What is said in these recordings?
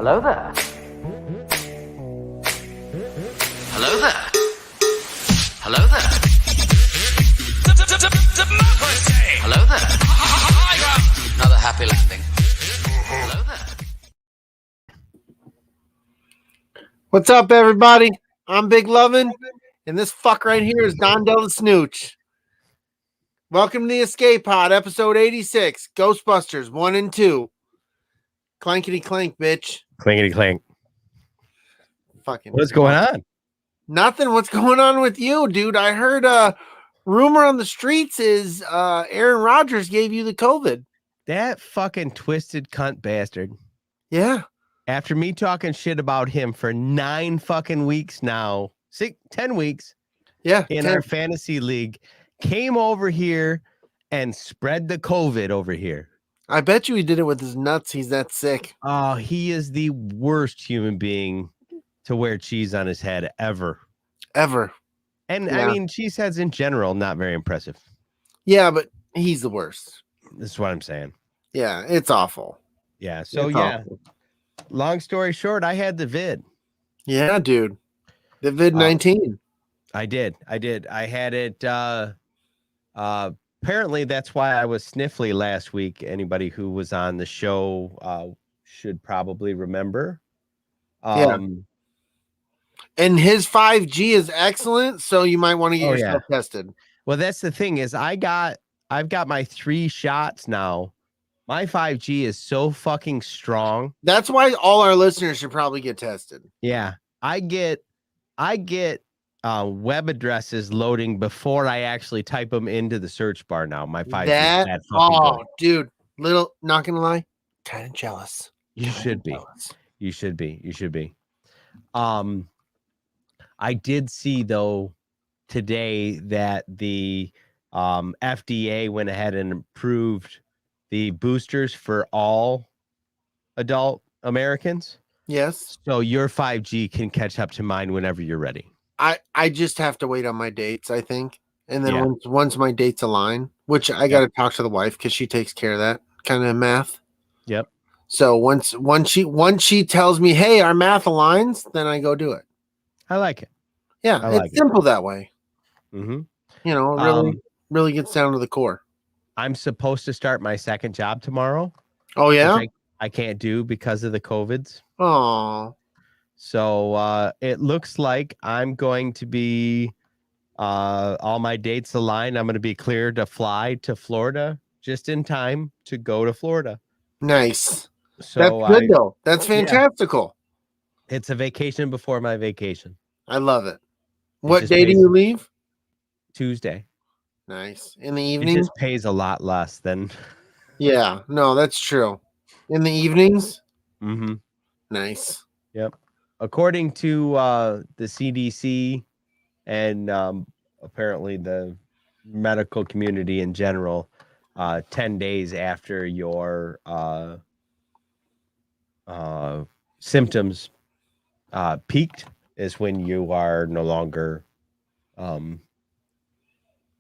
Hello there. Hello there. Hello there. Hello there. Another happy landing. Hello there. What's up, everybody? I'm Big Lovin, and this fuck right here is Don DellaSnooch. Welcome to the Escape Pod, episode 86, Ghostbusters 1 and 2. Clankety clank, bitch. Clankety clank. Fucking What's going on? Nothing. What's going on with you, dude? I heard rumor on the streets is Aaron Rodgers gave you the COVID. That fucking twisted cunt bastard. Yeah. After me talking shit about him for 9 fucking weeks now, 10 weeks Yeah. in our fantasy league, came over here and spread the COVID over here. I bet you he did it with his nuts. He's that sick. Oh, he is the worst human being to wear cheese on his head ever. Ever. And Yeah. I mean, cheese heads in general, not very impressive. Yeah, but he's the worst. This is what I'm saying. Yeah, it's awful. Yeah. So, It's yeah. awful. Long story short, I had the vid. Yeah, dude. The vid-19. I did. I had it. Apparently, that's why I was sniffly last week. Anybody who was on the show should probably remember. Yeah. And his 5G is excellent, so you might want to get yourself tested. Well, that's the thing is I've got my 3 shots now. My 5G is so fucking strong. That's why all our listeners should probably get tested. Yeah. I get web addresses loading before I actually type them into the search bar now. My 5G is that fucking good. Dude, not gonna lie, kind of jealous. You should be. You should be. I did see though today that the FDA went ahead and approved the boosters for all adult Americans. Yes. So your 5G can catch up to mine whenever you're ready. I just have to wait on my dates, I think. And then once my dates align, which I got to talk to the wife because she takes care of that kind of math. Yep. So once she tells me, hey, our math aligns, then I go do it. I like it. Yeah, it's simple that way. Mm-hmm. You know, really gets down to the core. I'm supposed to start my second job tomorrow. Oh, yeah? I can't do because of the COVIDs. Oh. So it looks like I'm going to be all my dates aligned. I'm going to be cleared to fly to Florida just in time to go to Florida. Nice. So that's good though. That's fantastical. Yeah. It's a vacation before my vacation. I love it. What day do you leave? Tuesday. Nice. In the evening? It just pays a lot less than. Yeah. No, that's true. In the evenings? Mm-hmm. Nice. Yep. According to the CDC and apparently the medical community in general, 10 days after your symptoms peaked is when you are no longer, what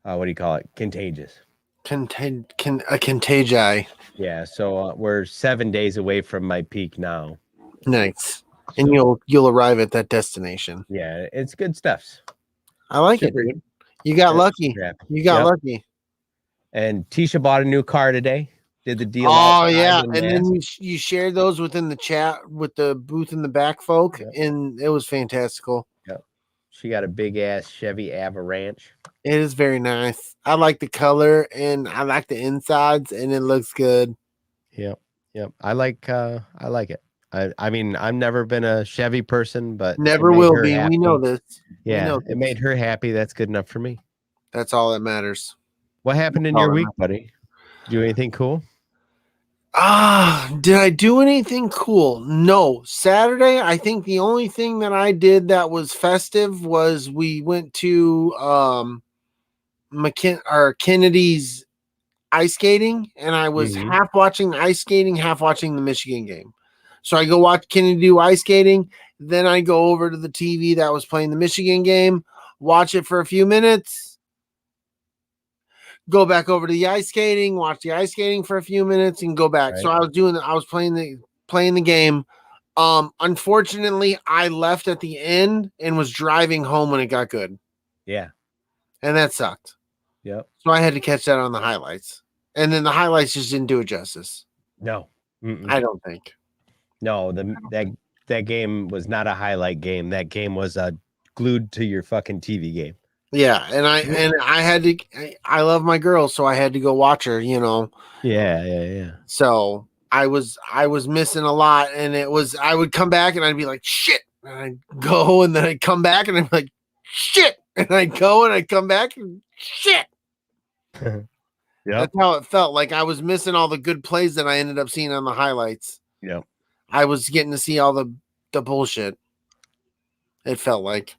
do you call it? Contagious. Contagi. Yeah. So we're 7 days away from my peak now. Nice. And you'll arrive at that destination. Yeah, it's good stuff. I like it, dude. You got lucky. You got lucky. And Tisha bought a new car today. Did the deal. Oh yeah, and then you shared those within the chat with the booth in the back folk, and it was fantastical. Yep. She got a big ass Chevy Avalanche. It is very nice. I like the color and I like the insides, and it looks good. Yep. I like it. I mean, I've never been a Chevy person, but never will be. We know this. Yeah, it made her happy. That's good enough for me. That's all that matters. What happened in your week, buddy? Did you do anything cool? Did I do anything cool? No. Saturday, I think the only thing that I did that was festive was we went to Kennedy's ice skating, and I was half watching ice skating, half watching the Michigan game. So I go watch Kennedy do ice skating, then I go over to the TV that was playing the Michigan game, watch it for a few minutes, go back over to the ice skating, watch the ice skating for a few minutes, and go back. Right. So I was playing the game, Unfortunately, I left at the end and was driving home when it got good. Yeah. And that sucked. Yep. So I had to catch that on the highlights. And then the highlights just didn't do it justice. No. I don't think. No, that game was not a highlight game. That game was glued to your fucking TV game. Yeah, and I had to. I love my girl, so I had to go watch her. Yeah. So I was missing a lot, and I would come back and I'd be like shit, and I'd go, and then I'd come back and I'd be like shit, and I'd go and I'd come back and shit. Yeah, that's how it felt. Like I was missing all the good plays that I ended up seeing on the highlights. Yep. I was getting to see all the bullshit. It felt like.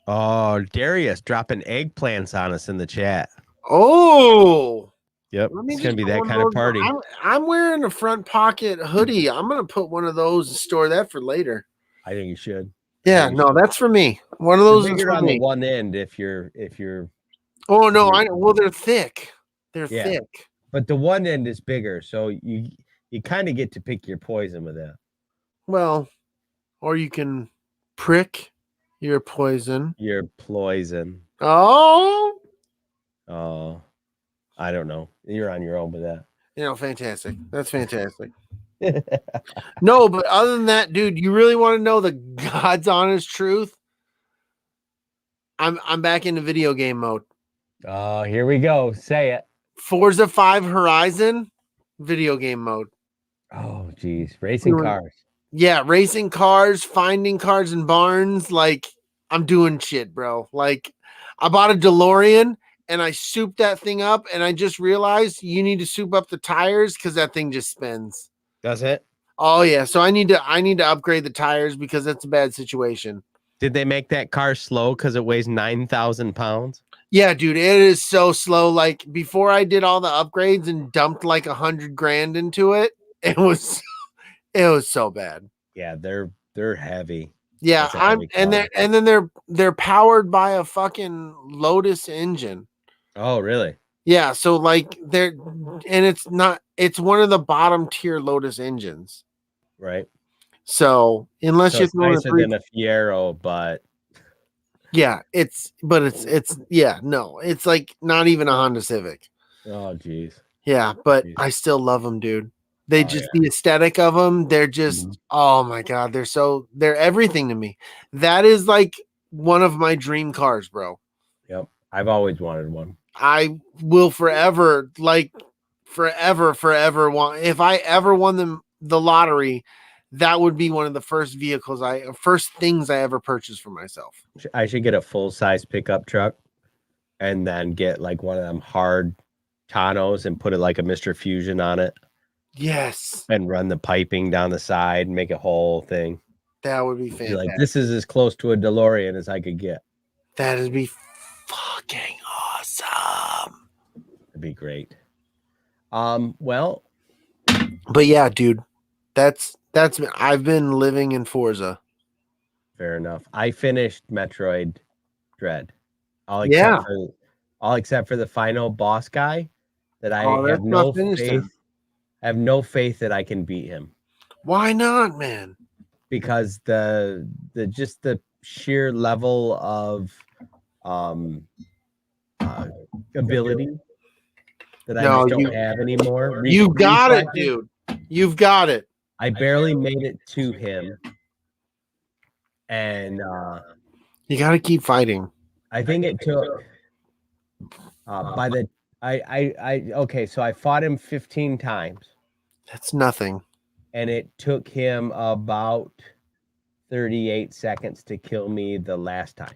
Oh, Darius dropping eggplants on us in the chat. Oh, yep. It's going to be that kind of party. I'm wearing a front pocket hoodie. I'm going to put one of those and store that for later. I think you should. Yeah, no, that's for me. One of those is for on me. The one end if you're. Oh no, I know. Well, they're thick. They're thick. But the one end is bigger, so you kind of get to pick your poison with that. Well, or you can prick your poison. Your poison. Oh, I don't know. You're on your own with that. Fantastic. That's fantastic. No, but other than that, dude, you really want to know the God's honest truth? I'm back into video game mode. Oh, here we go. Say it. Forza 5 Horizon, video game mode. Oh, geez. Racing cars. Yeah, racing cars, finding cars in barns. Like, I'm doing shit, bro. Like, I bought a DeLorean and I souped that thing up, and I just realized you need to soup up the tires because that thing just spins. Does it? Oh yeah. So I need to upgrade the tires because that's a bad situation. Did they make that car slow because it weighs 9,000 pounds? Yeah, dude, it is so slow. Like before I did all the upgrades and dumped like $100,000 into it, it was so bad. Yeah, they're heavy. Yeah, and then they're powered by a fucking Lotus engine. Oh, really? Yeah, so like it's one of the bottom tier Lotus engines. Right. So unless you're throwing nicer than a Fiero, but yeah, it's like not even a Honda Civic. Oh, geez. Yeah, but I still love them, dude. They the aesthetic of them, they're just, oh my God, they're everything to me. That is like one of my dream cars, bro. Yep. I've always wanted one. I will forever want, if I ever won the lottery, that would be one of the first things I ever purchased for myself. I should get a full-size pickup truck and then get like one of them hard tonneaus and put it like a Mr. Fusion on it. Yes. And run the piping down the side and make a whole thing. That would be fantastic. Like, this is as close to a DeLorean as I could get. That'd be fucking awesome. It'd be great. Well, but yeah, dude, I've been living in Forza. Fair enough. I finished Metroid Dread. All except for the final boss guy that I have no faith. I have no faith that I can beat him. Why not, man? Because the sheer level of ability that I just don't have anymore. You got it, dude. You've got it. I barely made it to him. And you got to keep fighting. I think it took okay, so I fought him 15 times. That's nothing. And it took him about 38 seconds to kill me the last time.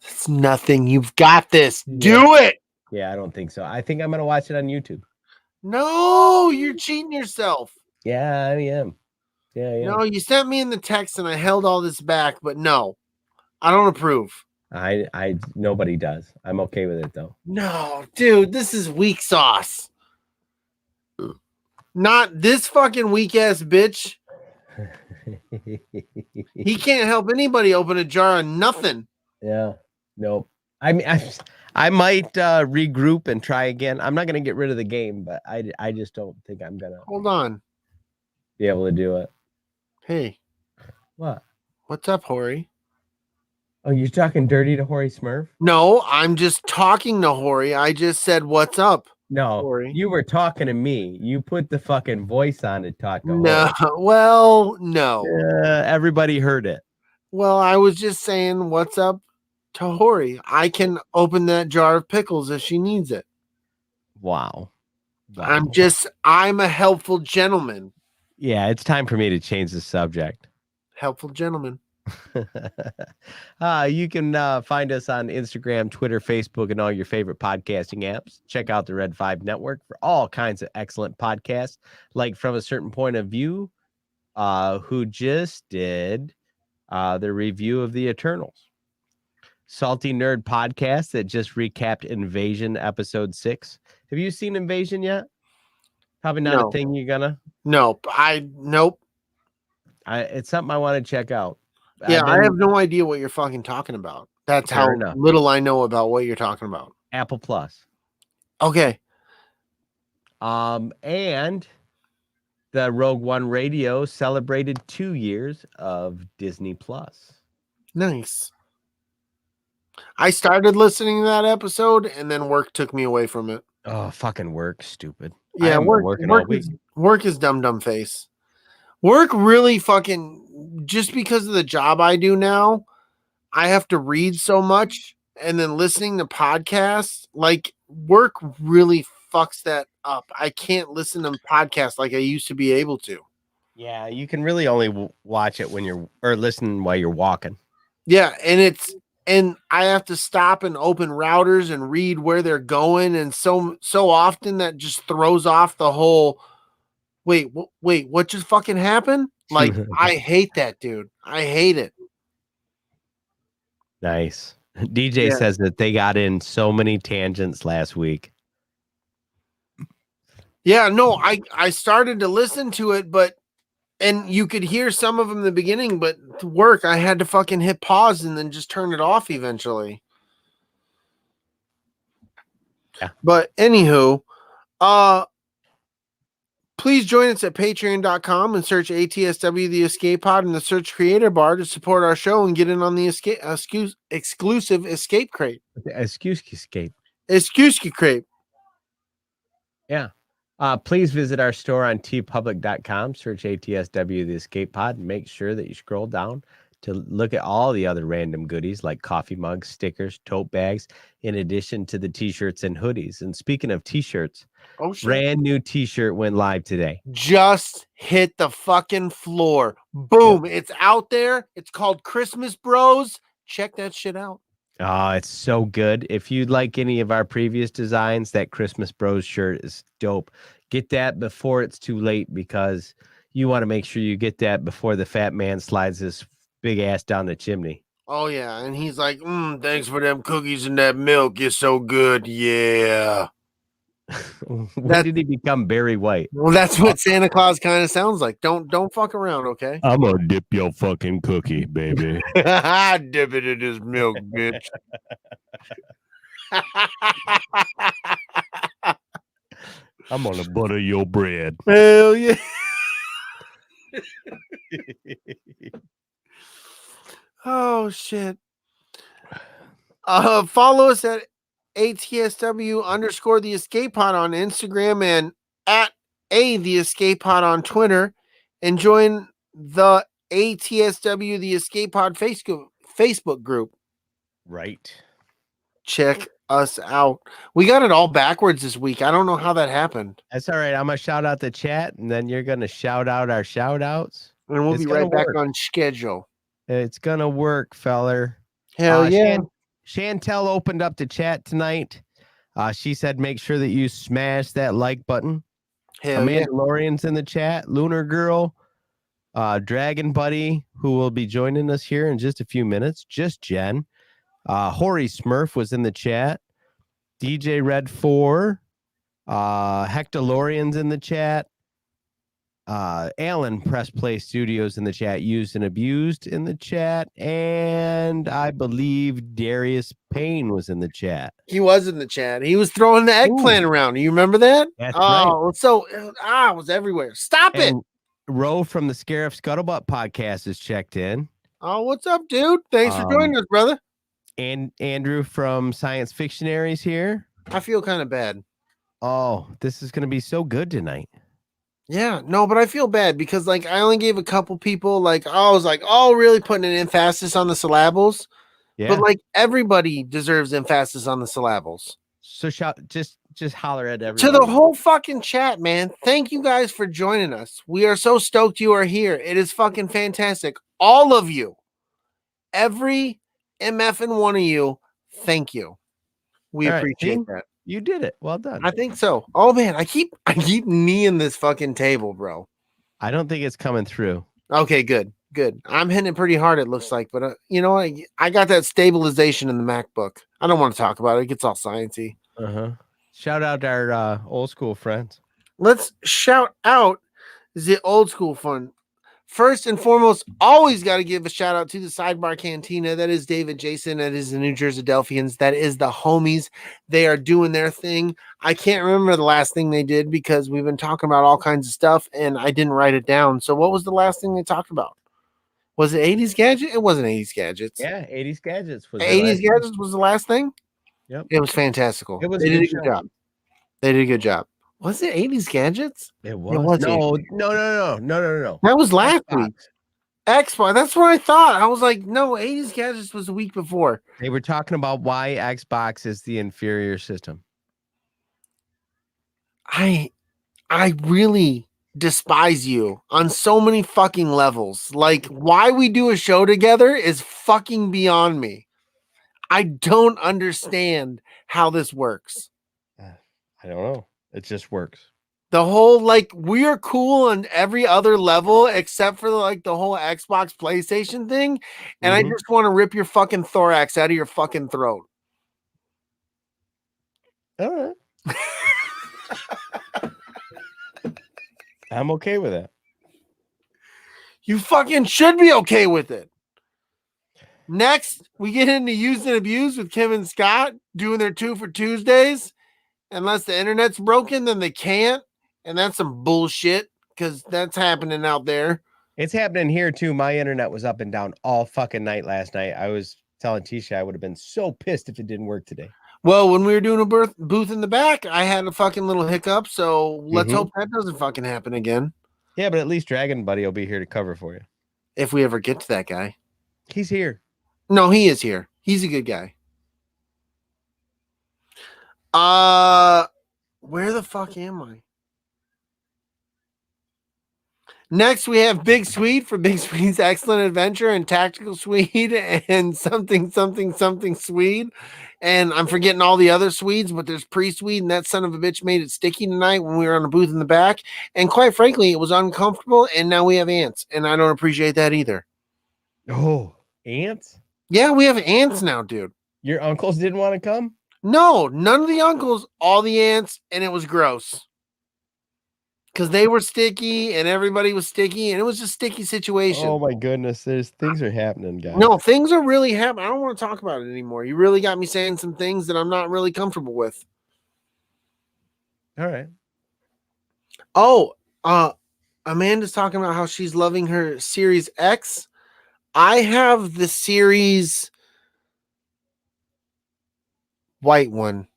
That's nothing. You've got this. Do it. Yeah, I don't think so. I think I'm going to watch it on YouTube. No, you're cheating yourself. Yeah, I am. Yeah. No, you sent me in the text and I held all this back, but no, I don't approve. Nobody does. I'm okay with it though. No, dude, this is weak sauce. Not this fucking weak ass bitch. He can't help anybody open a jar of nothing. Yeah. Nope. I mean, I might regroup and try again. I'm not gonna get rid of the game, but I just don't think I'm gonna hold on. Be able to do it. Hey, What? what's up, Hori? Oh, you're talking dirty to Hori Smurf? No, I'm just talking to Hori. I just said, what's up, No, Hori? you were talking to me. You put the fucking voice on to talk to No, Hori. well, no. Everybody heard it. Well, I was just saying, what's up to Hori? I can open that jar of pickles if she needs it. Wow. I'm a helpful gentleman. Yeah, it's time for me to change the subject. Helpful gentleman. You can find us on Instagram, Twitter, Facebook, and all your favorite podcasting apps. Check out the Red 5 Network for all kinds of excellent podcasts, like From a Certain Point of View, who just did the review of the Eternals. Salty Nerd Podcast that just recapped Invasion Episode 6. Have you seen Invasion yet? Probably not a thing you're gonna. Nope. It's something I want to check out. Yeah, I have no idea what you're fucking talking about. That's how little I know about what you're talking about. Apple Plus. Okay. And the Rogue One Radio celebrated 2 years of Disney Plus. Nice. I started listening to that episode and then work took me away from it. Oh, fucking work, stupid. Yeah, work is dumb face. Work really fucking, just because of the job I do now, I have to read so much, and then listening to podcasts, like, work really fucks that up. I can't listen to podcasts like I used to be able to. Yeah, you can really only watch it or listen while you're walking. Yeah, and I have to stop and open routers and read where they're going, and so often that just throws off the whole. Wait, what just fucking happened? Like, I hate that, dude. I hate it. Nice. DJ says that they got in so many tangents last week. Yeah, no, I started to listen to it, and you could hear some of them in the beginning, but to work, I had to fucking hit pause and then just turn it off eventually. Yeah. But anywho, please join us at patreon.com and search ATSW The Escape Pod in the search creator bar to support our show and get in on the exclusive escape crate. Excuse crate. Yeah. Please visit our store on tpublic.com, search ATSW The Escape Pod, and make sure that you scroll down to look at all the other random goodies like coffee mugs, stickers, tote bags, in addition to the t-shirts and hoodies. And speaking of t-shirts, brand new t-shirt went live today. Just hit the fucking floor. Boom. Yep. It's out there. It's called Christmas Bros. Check that shit out. Oh, it's so good. If you'd like any of our previous designs, that Christmas Bros shirt is dope. Get that before it's too late, because you want to make sure you get that before the fat man slides his big ass down the chimney. Oh, yeah. And he's like, thanks for them cookies and that milk. It's so good. Yeah. When did he become Barry White? Well, that's what Santa Claus kind of sounds like. Don't fuck around, okay? I'm gonna dip your fucking cookie, baby. I dip it in this milk, bitch. I'm gonna butter your bread. Hell yeah. Oh shit. Follow us at ATSW _ the escape pod on Instagram and at the escape pod on Twitter, and join the ATSW the escape pod Facebook group. Right. Check us out. We got it all backwards this week. I don't know how that happened. That's all right. I'm gonna shout out the chat, and then you're gonna shout out our shout outs. And we'll be right back on schedule. It's gonna work, feller. Hell yeah. Chantel opened up the chat tonight. She said, make sure that you smash that like button. Hell Mandalorian's in the chat. Lunar Girl, Dragon Buddy, who will be joining us here in just a few minutes. Just Jen. Hori Smurf was in the chat. DJ Red 4. Hectolorian's in the chat. Alan Press Play Studios in the chat, Used and Abused in the chat, and I believe Darius Payne was in the chat. He was in the chat. He was throwing the eggplant around. You remember that? That's right. So it was everywhere. Stop it. Ro from the Scarif Scuttlebutt podcast is checked in. Oh, what's up, dude? Thanks for joining us, brother. And Andrew from Science Fictionaries here. I feel kind of bad. Oh, this is going to be so good tonight. Yeah, no, but I feel bad because like I only gave a couple people like I was like, oh, really putting an emphasis on the syllables. Yeah. But like everybody deserves emphasis on the syllables. So just holler at everybody. To the whole fucking chat, man. Thank you guys for joining us. We are so stoked you are here. It is fucking fantastic. All of you. Every MF and one of you, thank you. We appreciate that. You did it. Well done. I think so. Oh man, I keep kneeing this fucking table, bro. I don't think it's coming through. Okay, good. I'm hitting it pretty hard, it looks like, but you know what? I got that stabilization in the MacBook. I don't want to talk about it. It gets all sciencey. Shout out our old school friends. Let's shout out the old school fun. First and foremost, always got to give a shout out to the Sidebar Cantina. That is David Jason. That is the New Jersey Delphians. That is the homies. They are doing their thing. I can't remember the last thing they did because we've been talking about all kinds of stuff and I didn't write it down. So what was the last thing they talked about? Was it 80s Gadget? It wasn't 80s Gadgets. Yeah, 80s Gadgets. Was 80s Gadgets was the last thing? Yep. It was fantastical. It was they did a good job. They did a good job. Was it 80s Gadgets? It was. No. That was last week. Xbox. That's what I thought. I was like, no, 80s Gadgets was the week before. They were talking about why Xbox is the inferior system. I really despise you on so many fucking levels. Like, why we do a show together is fucking beyond me. I don't understand how this works. I don't know. It just works. The whole like we are cool on every other level except for like the whole Xbox PlayStation thing, and I just want to rip your fucking thorax out of your fucking throat. All right. I'm okay with it. You fucking should be okay with it. Next, we get into Used and Abused with Kim and Scott doing their 2 for Tuesdays. Unless the internet's broken, then they can't. And that's some bullshit because that's happening out there. It's happening here too. My internet was up and down all fucking night last night. I was telling Tisha I would have been so pissed if it didn't work today. Well, when we were doing a booth in the back, I had a fucking little hiccup. So let's hope that doesn't fucking happen again. Yeah, but at least Dragon Buddy will be here to cover for you. If we ever get to that guy. He's here. No, he is here. He's a good guy. Where the fuck am I? Next, we have Big Swede for Big Swede's Excellent Adventure and Tactical Swede and something Swede. And I'm forgetting all the other Swedes, but there's Pre-Swede, and that son of a bitch made it sticky tonight when we were on a booth in the back. And quite frankly, it was uncomfortable, and now we have ants, and I don't appreciate that either. Oh, ants? Yeah, we have ants now, dude. Your uncles didn't want to come? No, none of the uncles, all the ants, and it was gross. Because they were sticky and everybody was sticky, and it was a sticky situation. Oh my goodness, things are happening, guys. No, things are really happening. I don't want to talk about it anymore. You really got me saying some things that I'm not really comfortable with. All right. Oh, Amanda's talking about how she's loving her Series X. I have the Series white one.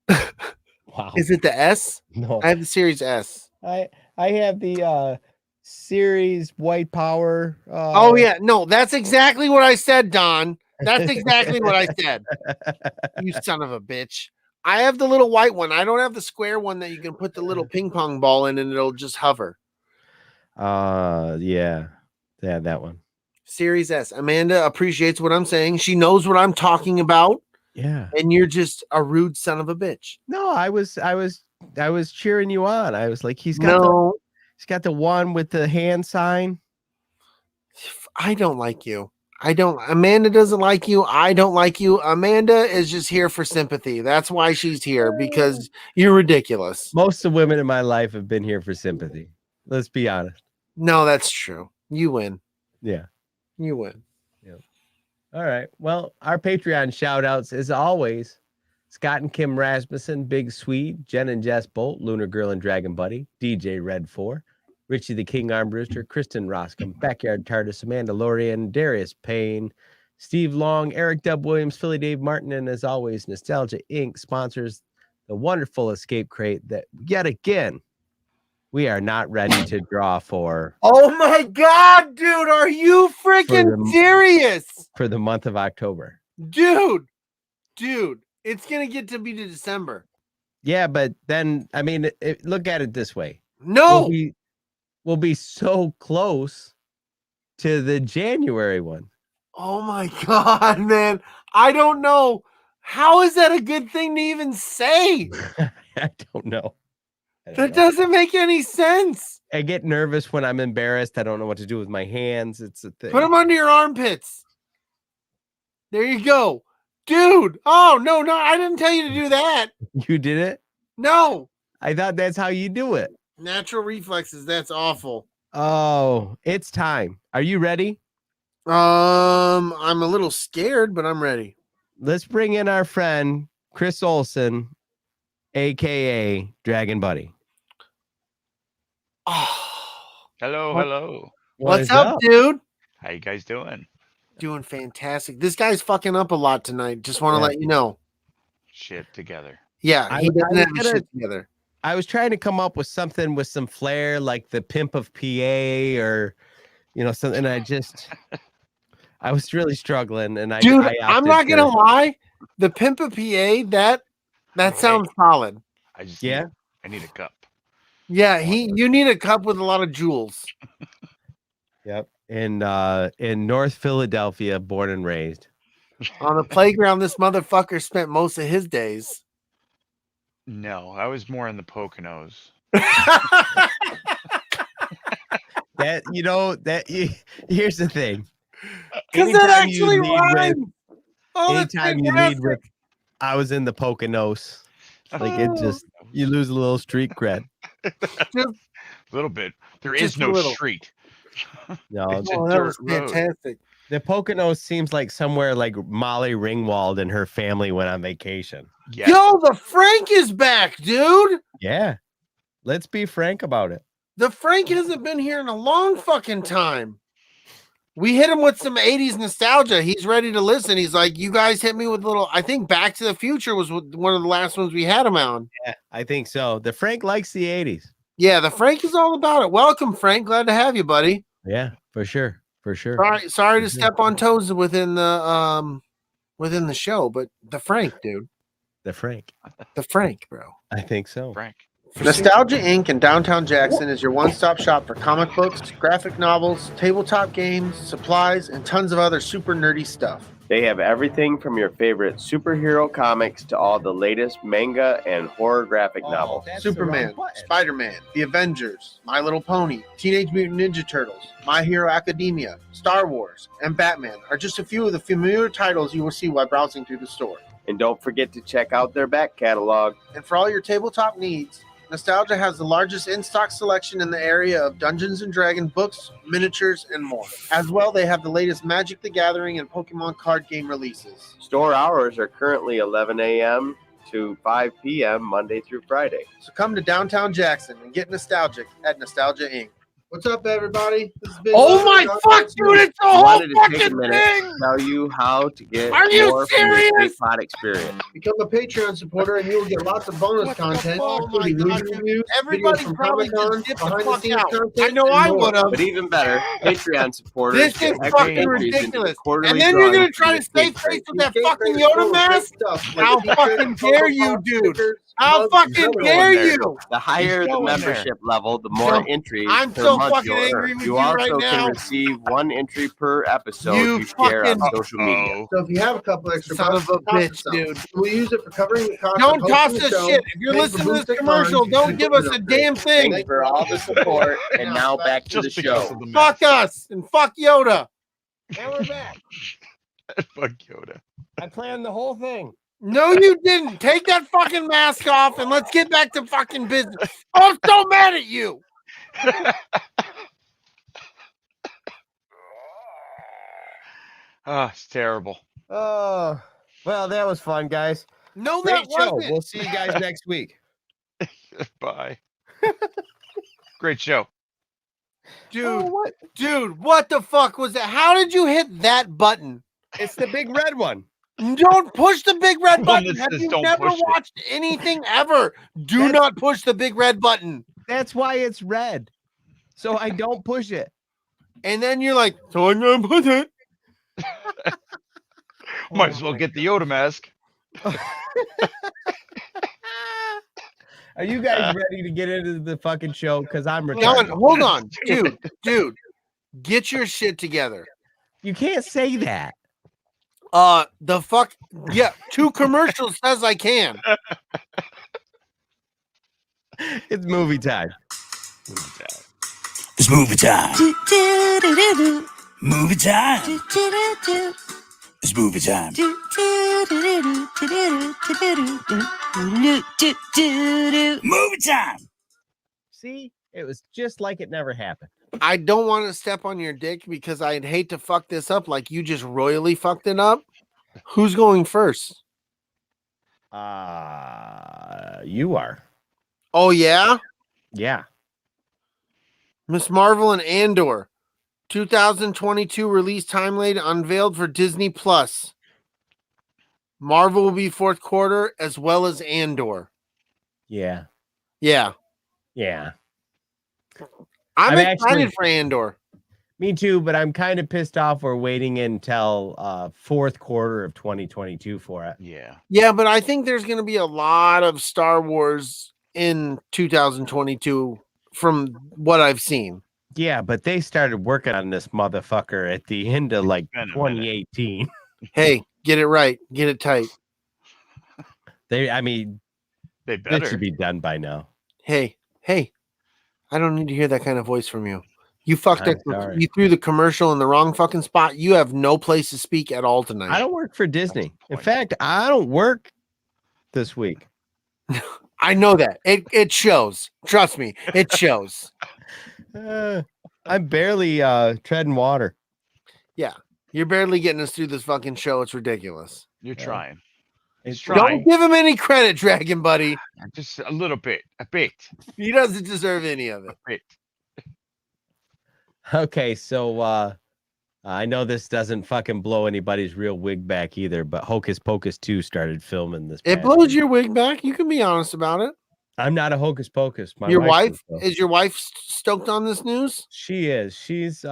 Wow. Is it the S? No. I have the Series S. I have the Series White Power. Oh yeah, no, that's exactly what I said, Don. That's exactly what I said. You son of a bitch. I have the little white one. I don't have the square one that you can put the little ping pong ball in and it'll just hover. Yeah, that one. Series S. Amanda appreciates what I'm saying. She knows what I'm talking about. Yeah. And you're just a rude son of a bitch. No, I was cheering you on. I was like, he's got the one with the hand sign. I don't like you. Amanda doesn't like you. I don't like you. Amanda is just here for sympathy. That's why she's here, because you're ridiculous. Most of the women in my life have been here for sympathy. Let's be honest. No, that's true. You win. Yeah. You win. Yeah. All right. Well, our Patreon shout outs, as always, Scott and Kim Rasmussen, Big Swede, Jen and Jess Bolt, Lunar Girl and Dragon Buddy, DJ Red 4, Richie the King Armbruster, Kristen Roscom, Backyard TARDIS, Amanda Lorian, Darius Payne, Steve Long, Eric Dub Williams, Philly Dave Martin, and as always, Nostalgia Inc. sponsors the wonderful Escape Crate that yet again we are not ready to draw for. Oh my God, dude, are you freaking serious? For the month of October. Dude, it's going to get to be to December. Yeah, but then, I mean, look at it this way. No. We'll be so close to the January one. Oh my God, man. I don't know. How is that a good thing to even say? I don't know. That doesn't make any sense. I get nervous when I'm embarrassed. I don't know what to do with my hands. It's a thing. Put them under your armpits. There you go. Dude. Oh, no, I didn't tell you to do that. You did it? No. I thought that's how you do it. Natural reflexes. That's awful. Oh, it's time. Are you ready? I'm a little scared, but I'm ready. Let's bring in our friend, Chris Olson, a.k.a. Dragon Buddy. Oh. Hello. What's up, dude? How you guys doing? Doing fantastic. This guy's fucking up a lot tonight. Just want to let you know. Shit together. Yeah, he doesn't have his shit together. I was trying to come up with something with some flair, like the Pimp of PA or, something. I was really struggling. And I'm not going to lie. The Pimp of PA, that sounds solid. I need a cup. Yeah, you need a cup with a lot of jewels. Yep. In North Philadelphia, born and raised. On the playground, this motherfucker spent most of his days. No, I was more in the Poconos. Here's the thing. Because that actually rhymes. Anytime you lead with, I was in the Poconos. Like you lose a little street cred. A little bit. There is no street. No, that was fantastic. The Poconos seems like somewhere like Molly Ringwald and her family went on vacation. Yes. Yo, the Frank is back, dude. Yeah. Let's be frank about it. The Frank hasn't been here in a long fucking time. We hit him with some 80s nostalgia. He's ready to listen. He's like, you guys hit me with a little, I think Back to the Future was one of the last ones we had him on. Yeah, I think so. The Frank likes the 80s. Yeah, the Frank is all about it. Welcome, Frank. Glad to have you, buddy. Yeah, for sure. Sorry to step on toes within the show, but the Frank, dude. The Frank, bro. I think so. Frank. Nostalgia Inc. in downtown Jackson is your one-stop shop for comic books, graphic novels, tabletop games, supplies, and tons of other super nerdy stuff. They have everything from your favorite superhero comics to all the latest manga and horror graphic novels. Superman, Spider-Man, The Avengers, My Little Pony, Teenage Mutant Ninja Turtles, My Hero Academia, Star Wars, and Batman are just a few of the familiar titles you will see while browsing through the store. And don't forget to check out their back catalog. And for all your tabletop needs, Nostalgia has the largest in-stock selection in the area of Dungeons & Dragons books, miniatures, and more. As well, they have the latest Magic the Gathering and Pokemon card game releases. Store hours are currently 11 a.m. to 5 p.m. Monday through Friday. So come to downtown Jackson and get nostalgic at Nostalgia Inc. What's up, everybody? Oh my fuck, dude! It's a whole fucking thing. To tell you how to get Are you more serious? from the Big Pot experience. Become a Patreon supporter, and you will get lots of bonus content, including movie reviews, Everybody videos from probably Comic-Con, just dipped the behind-the-scenes fuck out. content, I know and I more. would have. But even better, Patreon supporters This is get extra fucking entries into the ridiculous. quarterly And then you're drawing gonna try to for the save Escape face Crate. with that fucking Yoda mask? How fucking dare you, dude? How fucking dare you? The higher the membership level, the more entries I'm per so month fucking you'll angry earn. with You you also right can now. receive one entry per episode You you share on fucking- social media. So if you have a couple extra Son bucks, of a toss bitch, us some. dude. We'll use it for covering the cost. Don't of toss hosting the us show, shit. If you're paying listening for to this boosted commercial, funds, don't give us a damn thing. Thanks for all the support, and now back to the Just because show. of the Fuck us and fuck Yoda. And we're back. Fuck Yoda. I planned the whole thing. No, you didn't. Take that fucking mask off and let's get back to fucking business. I'm so mad at you. Oh, it's terrible. Oh, well, that was fun, guys. No, Great that show. wasn't. We'll see you guys next week. Bye. Great show. Dude, what? dude, what the fuck was that? How did you hit that button? It's the big red one. Don't push the big red The one button. that Have says you don't never push it. watched anything ever? Do That's- not push the big red button. That's why it's red. So I don't push it. And then you're like, so I'm gonna push it. Might as well get the Yoda mask. Are you guys ready to get into the fucking show? Because I'm John, retarded. hold on, dude, get your shit together. You can't say that. The fuck, yeah, 2 commercials says I can. It's movie time. It's movie time. Movie time. It's movie time. Movie time. See, it was just like it never happened. I don't want to step on your dick because I'd hate to fuck this up like you just royally fucked it up. Who's going first? You are. Oh, yeah? Yeah. Miss Marvel and Andor. 2022 release timeline unveiled for Disney Plus. Marvel will be 4th quarter as well as Andor. Yeah. Yeah. Yeah. I'm excited actually- for Andor. Me too, but I'm kind of pissed off we're waiting until 4th quarter of 2022 for it. Yeah. Yeah, but I think there's going to be a lot of Star Wars in 2022 from what I've seen. Yeah, but they started working on this motherfucker at the end of like been a minute. 2018. Hey, get it right. Get it tight. They That better. should be done by now. Hey, I don't need to hear that kind of voice from you. You fucked I'm up. sorry. You threw the commercial in the wrong fucking spot. You have no place to speak at all tonight. I don't work for Disney. In point. fact, I don't work this week. I know that. It shows. Trust me, it shows. I'm barely treading water. You're barely getting us through this fucking show. It's ridiculous. You're Yeah. trying. It's Trying. Don't give him any credit, Dragon Buddy. Just a little bit. A bit. He doesn't deserve any of it. A bit. Okay, so I know this doesn't fucking blow anybody's real wig back either, but Hocus Pocus 2 started filming this. It past blows week. your wig back. You can be honest about it. I'm not a Hocus Pocus. My Your wife is, though. is your wife stoked on this news? She is. She's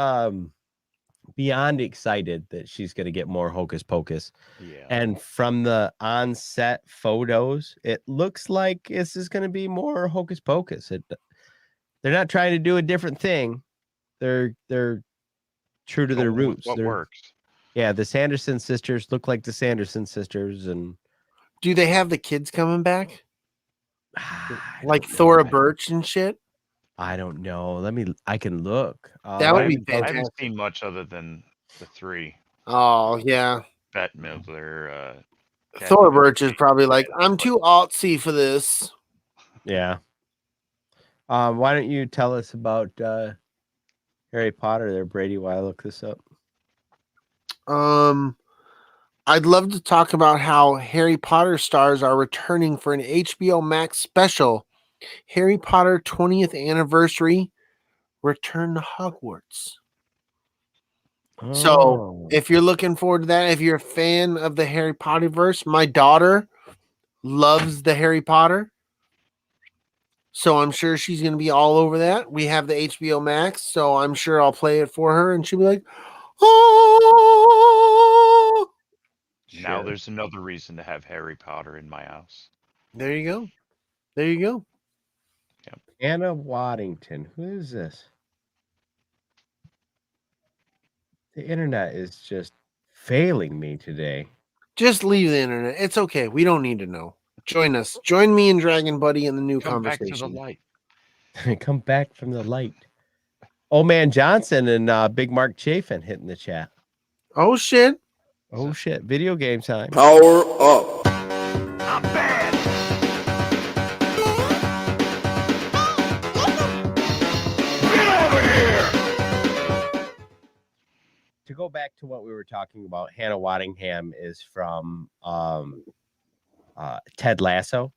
beyond excited that she's going to get more Hocus Pocus. Yeah. And from the on-set photos, it looks like this is going to be more Hocus Pocus. They're not trying to do a different thing. They're true to their roots. What works? Yeah, the Sanderson sisters look like the Sanderson sisters, and Do they have the kids coming back? I Like don't know. Thora Birch and shit? I don't know. I can look. That would I be haven't- I haven't fantastic. seen much other than the 3. Oh, yeah. Bette Midler. Thora Birch is probably like, I'm too artsy for this. Yeah. Why don't you tell us about Harry Potter there, Brady, while I look this up? I'd love to talk about how Harry Potter stars are returning for an HBO Max special, Harry Potter 20th Anniversary Return to Hogwarts. So, Oh. if you're looking forward to that, if you're a fan of the Harry Potter verse, my daughter loves the Harry Potter. So I'm sure she's going to be all over that. We have the HBO Max, so I'm sure I'll play it for her and she'll be like, oh. Now Sure. there's another reason to have Harry Potter in my house. There you go. There you go. Anna Waddington. Who is this? The internet is just failing me today. Just leave the internet. It's okay. We don't need to know. Join us. Join me and Dragon Buddy in the new Come back to the conversation. light. Come back from the light. Old Man Johnson and Big Mark Chafin hitting the chat. Oh, shit. Oh shit! Video game time. Power up. I'm bad. To go back to what we were talking about, Hannah Waddingham is from Ted Lasso.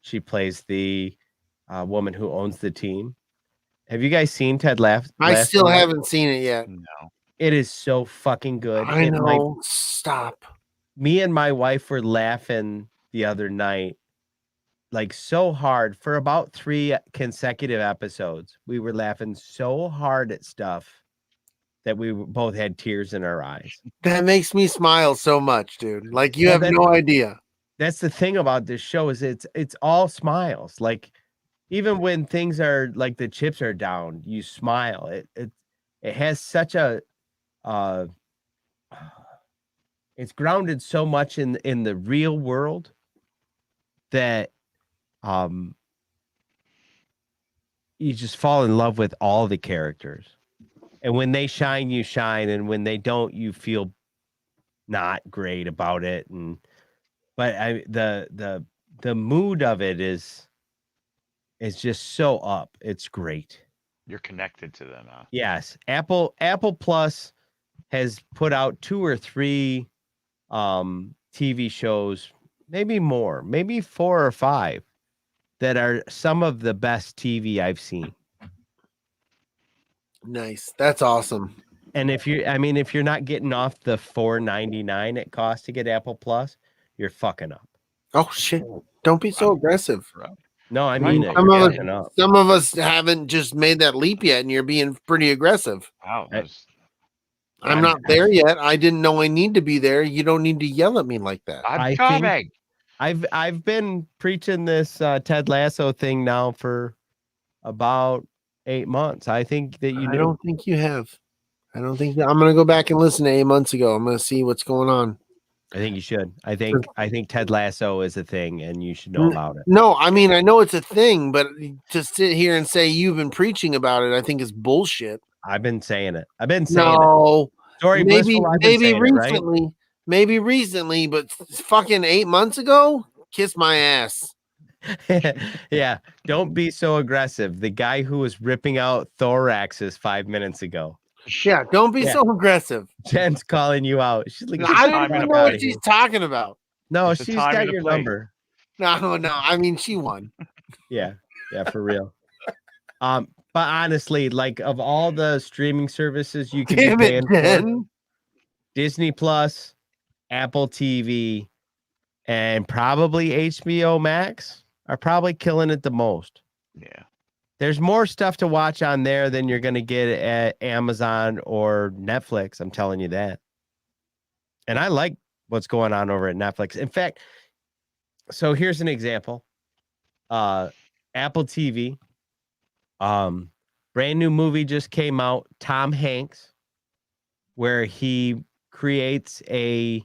She plays the woman who owns the team, Have you guys seen Ted Lasso? I still haven't seen it yet. No. It is so fucking good. I It might- know. Stop. me and my wife were laughing the other night, like so hard for about 3 consecutive episodes. We were laughing so hard at stuff that we both had tears in our eyes. That makes me smile so much, dude. Like you Well, have no idea. That's the thing about this show is it's all smiles. Like even when things are like the chips are down, you smile. It has such a it's grounded so much in the real world that you just fall in love with all the characters. And when they shine, you shine, and when they don't, you feel not great about it. But the mood of it is just so up. It's great. You're connected to them, huh? Yes. Apple Plus has put out 2 or 3 TV shows, maybe more, maybe 4 or 5 that are some of the best TV I've seen. Nice. That's awesome. And if you're not getting off the $4.99 it costs to get Apple Plus, you're fucking up. Oh shit. Don't be so aggressive. Right. No, I mean it. Some You're of, fucking up. some of us haven't just made that leap yet, and you're being pretty aggressive. Wow. I'm not there yet. I didn't know I need to be there. You don't need to yell at me like that. I'm I coming. I've been preaching this Ted Lasso thing now for about 8 months. I think that you I knew. don't think you have. I don't think that. I'm going to go back and listen to 8 months ago. I'm going to see what's going on. I think you should. I think Ted Lasso is a thing, and you should know about it. No, I mean, I know it's a thing, but to sit here and say you've been preaching about it, I think is bullshit. I've been saying it. I've been saying it. No, Story maybe Blissful, I've been saying it, right? recently, maybe recently, but fucking 8 months ago, kiss my ass. Yeah, don't be so aggressive. The guy who was ripping out thoraxes 5 minutes ago. Yeah, don't be so aggressive. Jen's calling you out. She's like, I don't time even and know a what place. she's talking about. no, It's a she's time got and a your place. number. No. I mean, she won. Yeah, for real. But honestly, like of all the streaming services you can be Damn it, paying for, Jen. Disney Plus, Apple TV, and probably HBO Max are probably killing it the most. Yeah. There's more stuff to watch on there than you're going to get at Amazon or Netflix. I'm telling you that. And I like what's going on over at Netflix. In fact, so here's an example. Apple TV, brand new movie just came out, Tom Hanks, where he creates a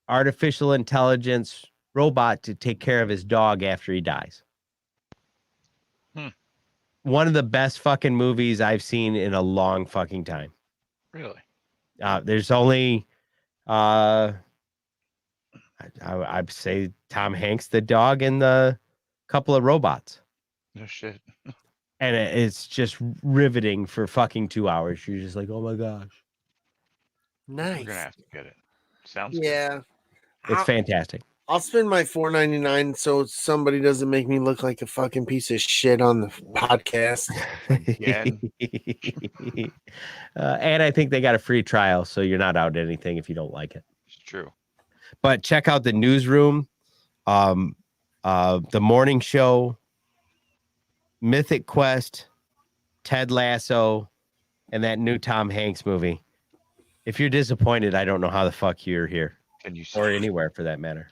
artificial intelligence robot to take care of his dog after he dies. One of the best fucking movies I've seen in a long fucking time. Really? There's only I'd say Tom Hanks, the dog, and the couple of robots. No shit. And it's just riveting for fucking 2 hours. You're just like, oh my gosh. Nice. We're gonna have to get it. Sounds good. Yeah. It's fantastic. I'll spend my $4.99 so somebody doesn't make me look like a fucking piece of shit on the podcast. Again. And I think they got a free trial, so you're not out anything if you don't like it. It's true. But check out the Newsroom, the Morning Show, Mythic Quest, Ted Lasso, and that new Tom Hanks movie. If you're disappointed, I don't know how the fuck you're here Can you or anywhere for that matter.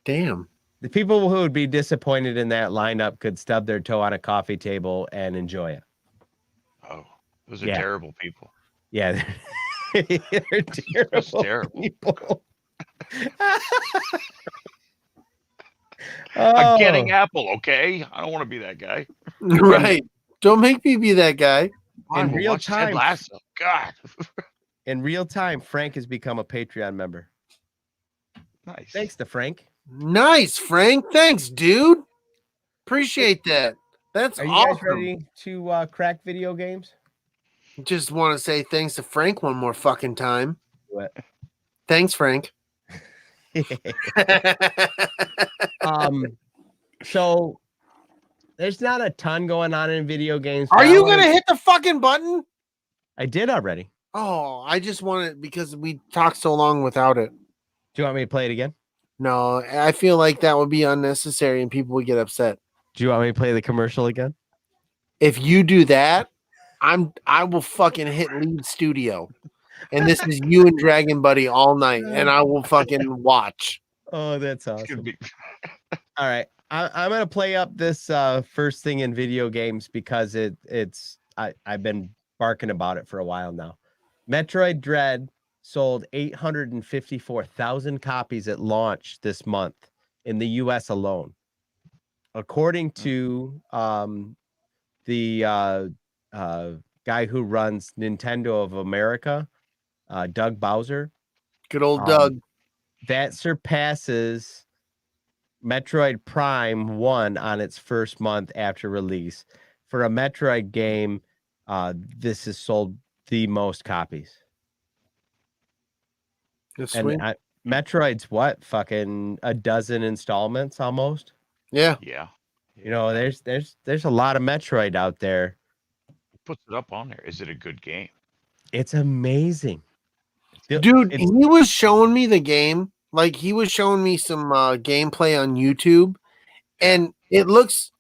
Damn. The people who would be disappointed in that lineup could stub their toe on a coffee table and enjoy it. Oh, those are Yeah. terrible people. Yeah, they're terrible, terrible. people. I'm getting Apple, okay? I don't want to be that guy. Right. Don't make me be that guy. In We'll real watch Ted time. Lasso. God. In real time, Frank has become a Patreon member. Nice. Thanks to Frank. Nice, Frank. Thanks, dude. Appreciate that. That's Are you awesome. guys ready to crack video games? Just want to say thanks to Frank one more fucking time. What? Thanks, Frank. So there's not a ton going on in video games. Are you gonna hit the fucking button? I did already. Oh, I just want it because we talked so long without it. Do you want me to play it again? No, I feel like that would be unnecessary and people would get upset. Do you want me to play the commercial again? If you do that, I will fucking hit leave studio. And this is you and Dragon Buddy all night, and I will fucking watch. Oh, that's It's gonna awesome. be All right. I'm gonna play up this first thing in video games because I've been barking about it for a while now. Metroid Dread sold 854,000 copies at launch this month in the US alone. According to the guy who runs Nintendo of America, Doug Bowser. Good old Doug. That surpasses Metroid Prime 1 on its first month after release. For a Metroid game, this has sold the most copies. That's And sweet. Metroid's what? Fucking a dozen installments almost. Yeah. yeah. You know, there's a lot of Metroid out there. Who puts it up on there? Is it a good game? It's amazing. Dude, It's- he was showing me the game. Like, he was showing me some gameplay on YouTube. And it looks...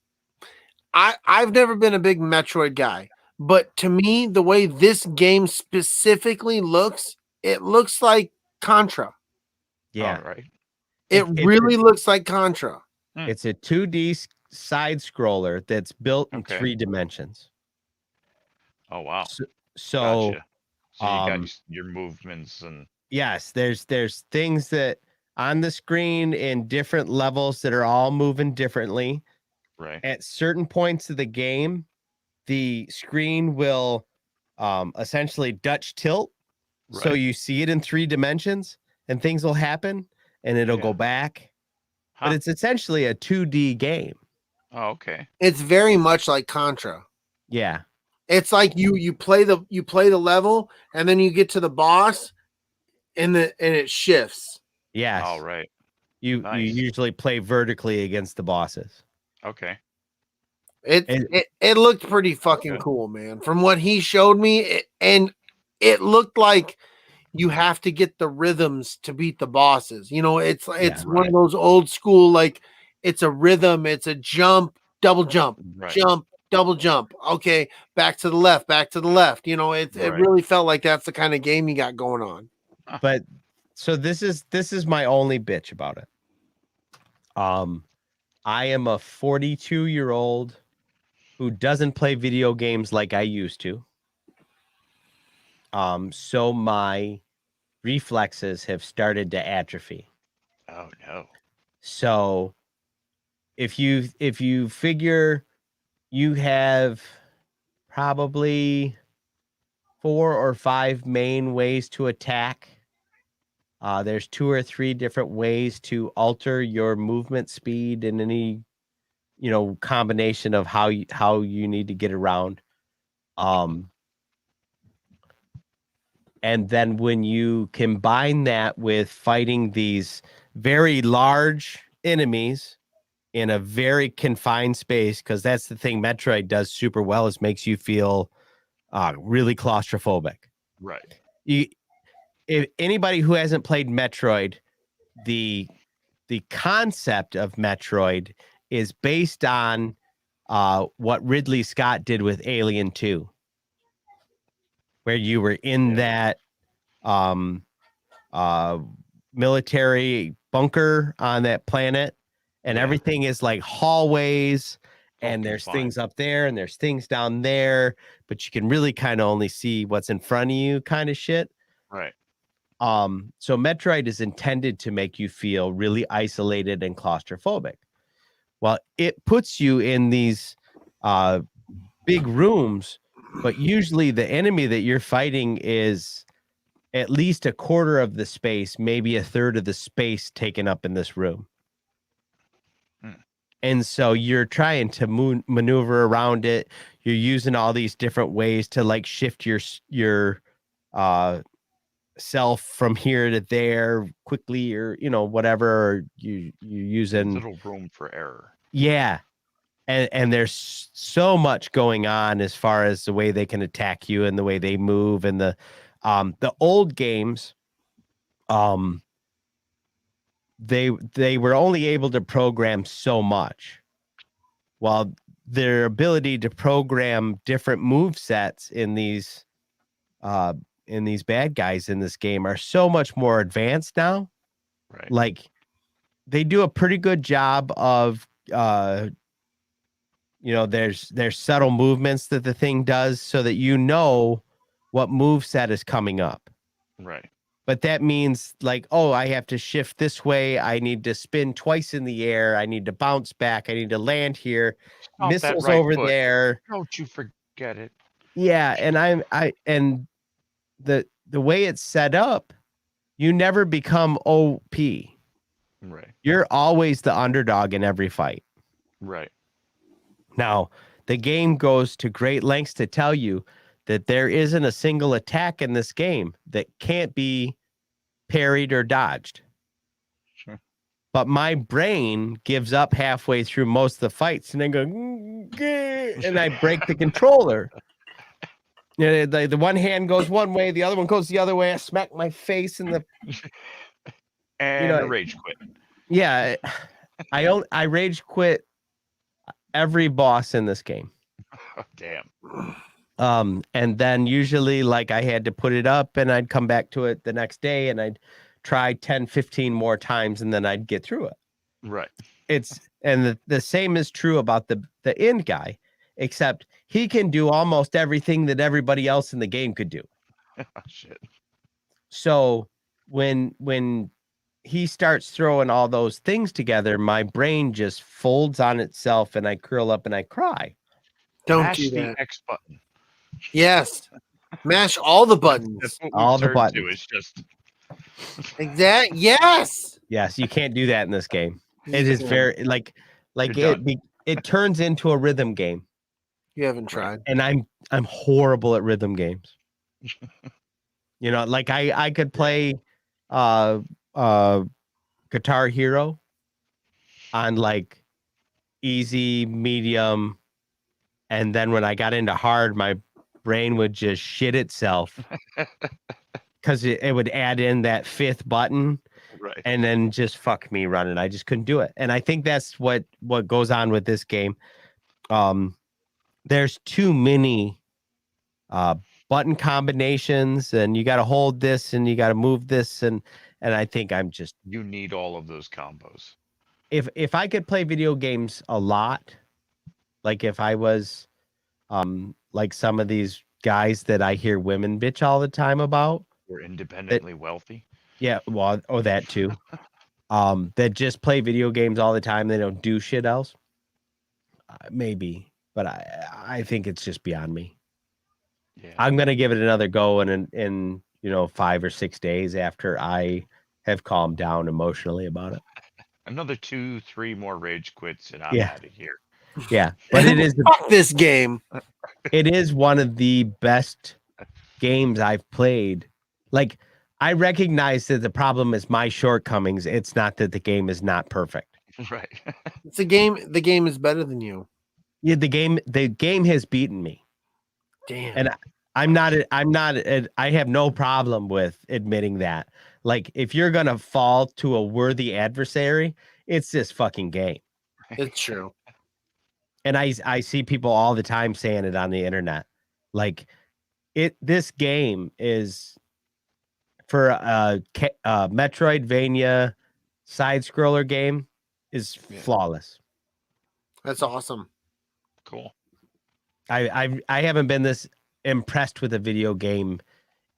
I've never been a big Metroid guy. But to me, the way this game specifically looks, it looks like Contra. yeah. All right. It really looks like Contra. It's a 2D side scroller that's built in Okay. 3 dimensions. Oh wow. So Gotcha. So you got your movements and yes, there's things that on the screen in different levels that are all moving differently. right. At certain points of the game, the screen will essentially Dutch tilt. So Right. you see it in 3 dimensions and things will happen and it'll Yeah. go back. Huh. But it's essentially a 2D game. Oh, okay. It's very much like Contra. Yeah. It's like you play the level and then you get to the boss and it shifts. Yes. All right. You Nice. usually play vertically against the bosses. Okay. It looked pretty fucking Okay. cool, man. From what he showed me, and it looked like you have to get the rhythms to beat the bosses. You know, it's one right. of those old school, like it's a rhythm, it's a jump, double jump, Right. jump, double jump. Okay, back to the left, back to the left. You know, it Right. really felt like that's the kind of game you got going on. But so this is my only bitch about it. I am a 42-year-old who doesn't play video games like I used to. So my reflexes have started to atrophy. Oh no. So if you figure you have probably 4 or 5 main ways to attack. There's 2 or 3 different ways to alter your movement speed in any, combination of how you need to get around. And then when you combine that with fighting these very large enemies in a very confined space, because that's the thing Metroid does super well, is makes you feel really claustrophobic. Right. If anybody who hasn't played Metroid, the concept of Metroid is based on what Ridley Scott did with Alien 2, where you were in that military bunker on that planet, and everything is like hallways, and there's things up there and there's things down there, but you can really kind of only see what's in front of you, kind of shit. Right. So Metroid is intended to make you feel really isolated and claustrophobic. Well, it puts you in these big rooms, but usually the enemy that you're fighting is at least a quarter of the space, maybe a third of the space taken up in this room. And so you're trying to maneuver around it. You're using all these different ways to like shift your self from here to there quickly, or whatever, or you using Little room for error. yeah. and there's so much going on as far as the way they can attack you and the way they move, and the old games, they were only able to program so much, while their ability to program different move sets in these bad guys in this game are so much more advanced now. Right. Like, they do a pretty good job of there's subtle movements that the thing does so that you know what move set is coming up. Right. But that means, like, oh, I have to shift this way. I need to spin twice in the air. I need to bounce back. I need to land here. Stomp that Missiles right over foot. there. Don't you forget it. Yeah, and the way it's set up, you never become OP. Right. You're always the underdog in every fight. Right. Now, the game goes to great lengths to tell you that there isn't a single attack in this game that can't be parried or dodged. Sure. But my brain gives up halfway through most of the fights, and I go, and I break the controller. The one hand goes one way, the other one goes the other way. I smack my face in the And a rage quit. Yeah, I rage quit every boss in this game. Oh, damn. And then usually, like, I had to put it up and I'd come back to it the next day and I'd try 10, 15 more times and then I'd get through it. Right. And the same is true about the end guy, except he can do almost everything that everybody else in the game could do. Shit. So when he starts throwing all those things together, my brain just folds on itself and I curl up and I cry. Don't Mash do the that. X button. Yes. Mash all the buttons. That's what All we've the turned to. buttons. It's just Exact. Yes. Yes, you can't do that in this game. It is Yeah. very like You're done. it turns into a rhythm game. You haven't tried. And I'm horrible at rhythm games. Like I could play Guitar Hero on like easy, medium, and then when I got into hard, my brain would just shit itself because it would add in that fifth button. right. And then just fuck me running. I just couldn't do it. And I think that's what goes on with this game. There's too many button combinations, and you got to hold this and you got to move this. And I think You need all of those combos. if I could play video games a lot, like if I was like some of these guys that I hear women bitch all the time about. We're independently wealthy. Yeah, well, that too. That just play video games all the time. They don't do shit else. Maybe, but I think it's just beyond me. Yeah. I'm gonna give it another go in 5 or 6 days after I have calmed down emotionally about it. Another 2, 3 more rage quits and I'm Yeah. out of here. Yeah, but it is Fuck this game. it is one of the best games I've played. Like, I recognize that the problem is my shortcomings. It's not that the game is not perfect. Right. It's a game. The game is better than you. Yeah, the game has beaten me. Damn. And I have no problem with admitting that. Like, if you're going to fall to a worthy adversary, it's this fucking game. It's true. And I see people all the time saying it on the internet. Like, this game is for a Metroidvania side scroller game is flawless. That's awesome. Cool. I haven't been this impressed with a video game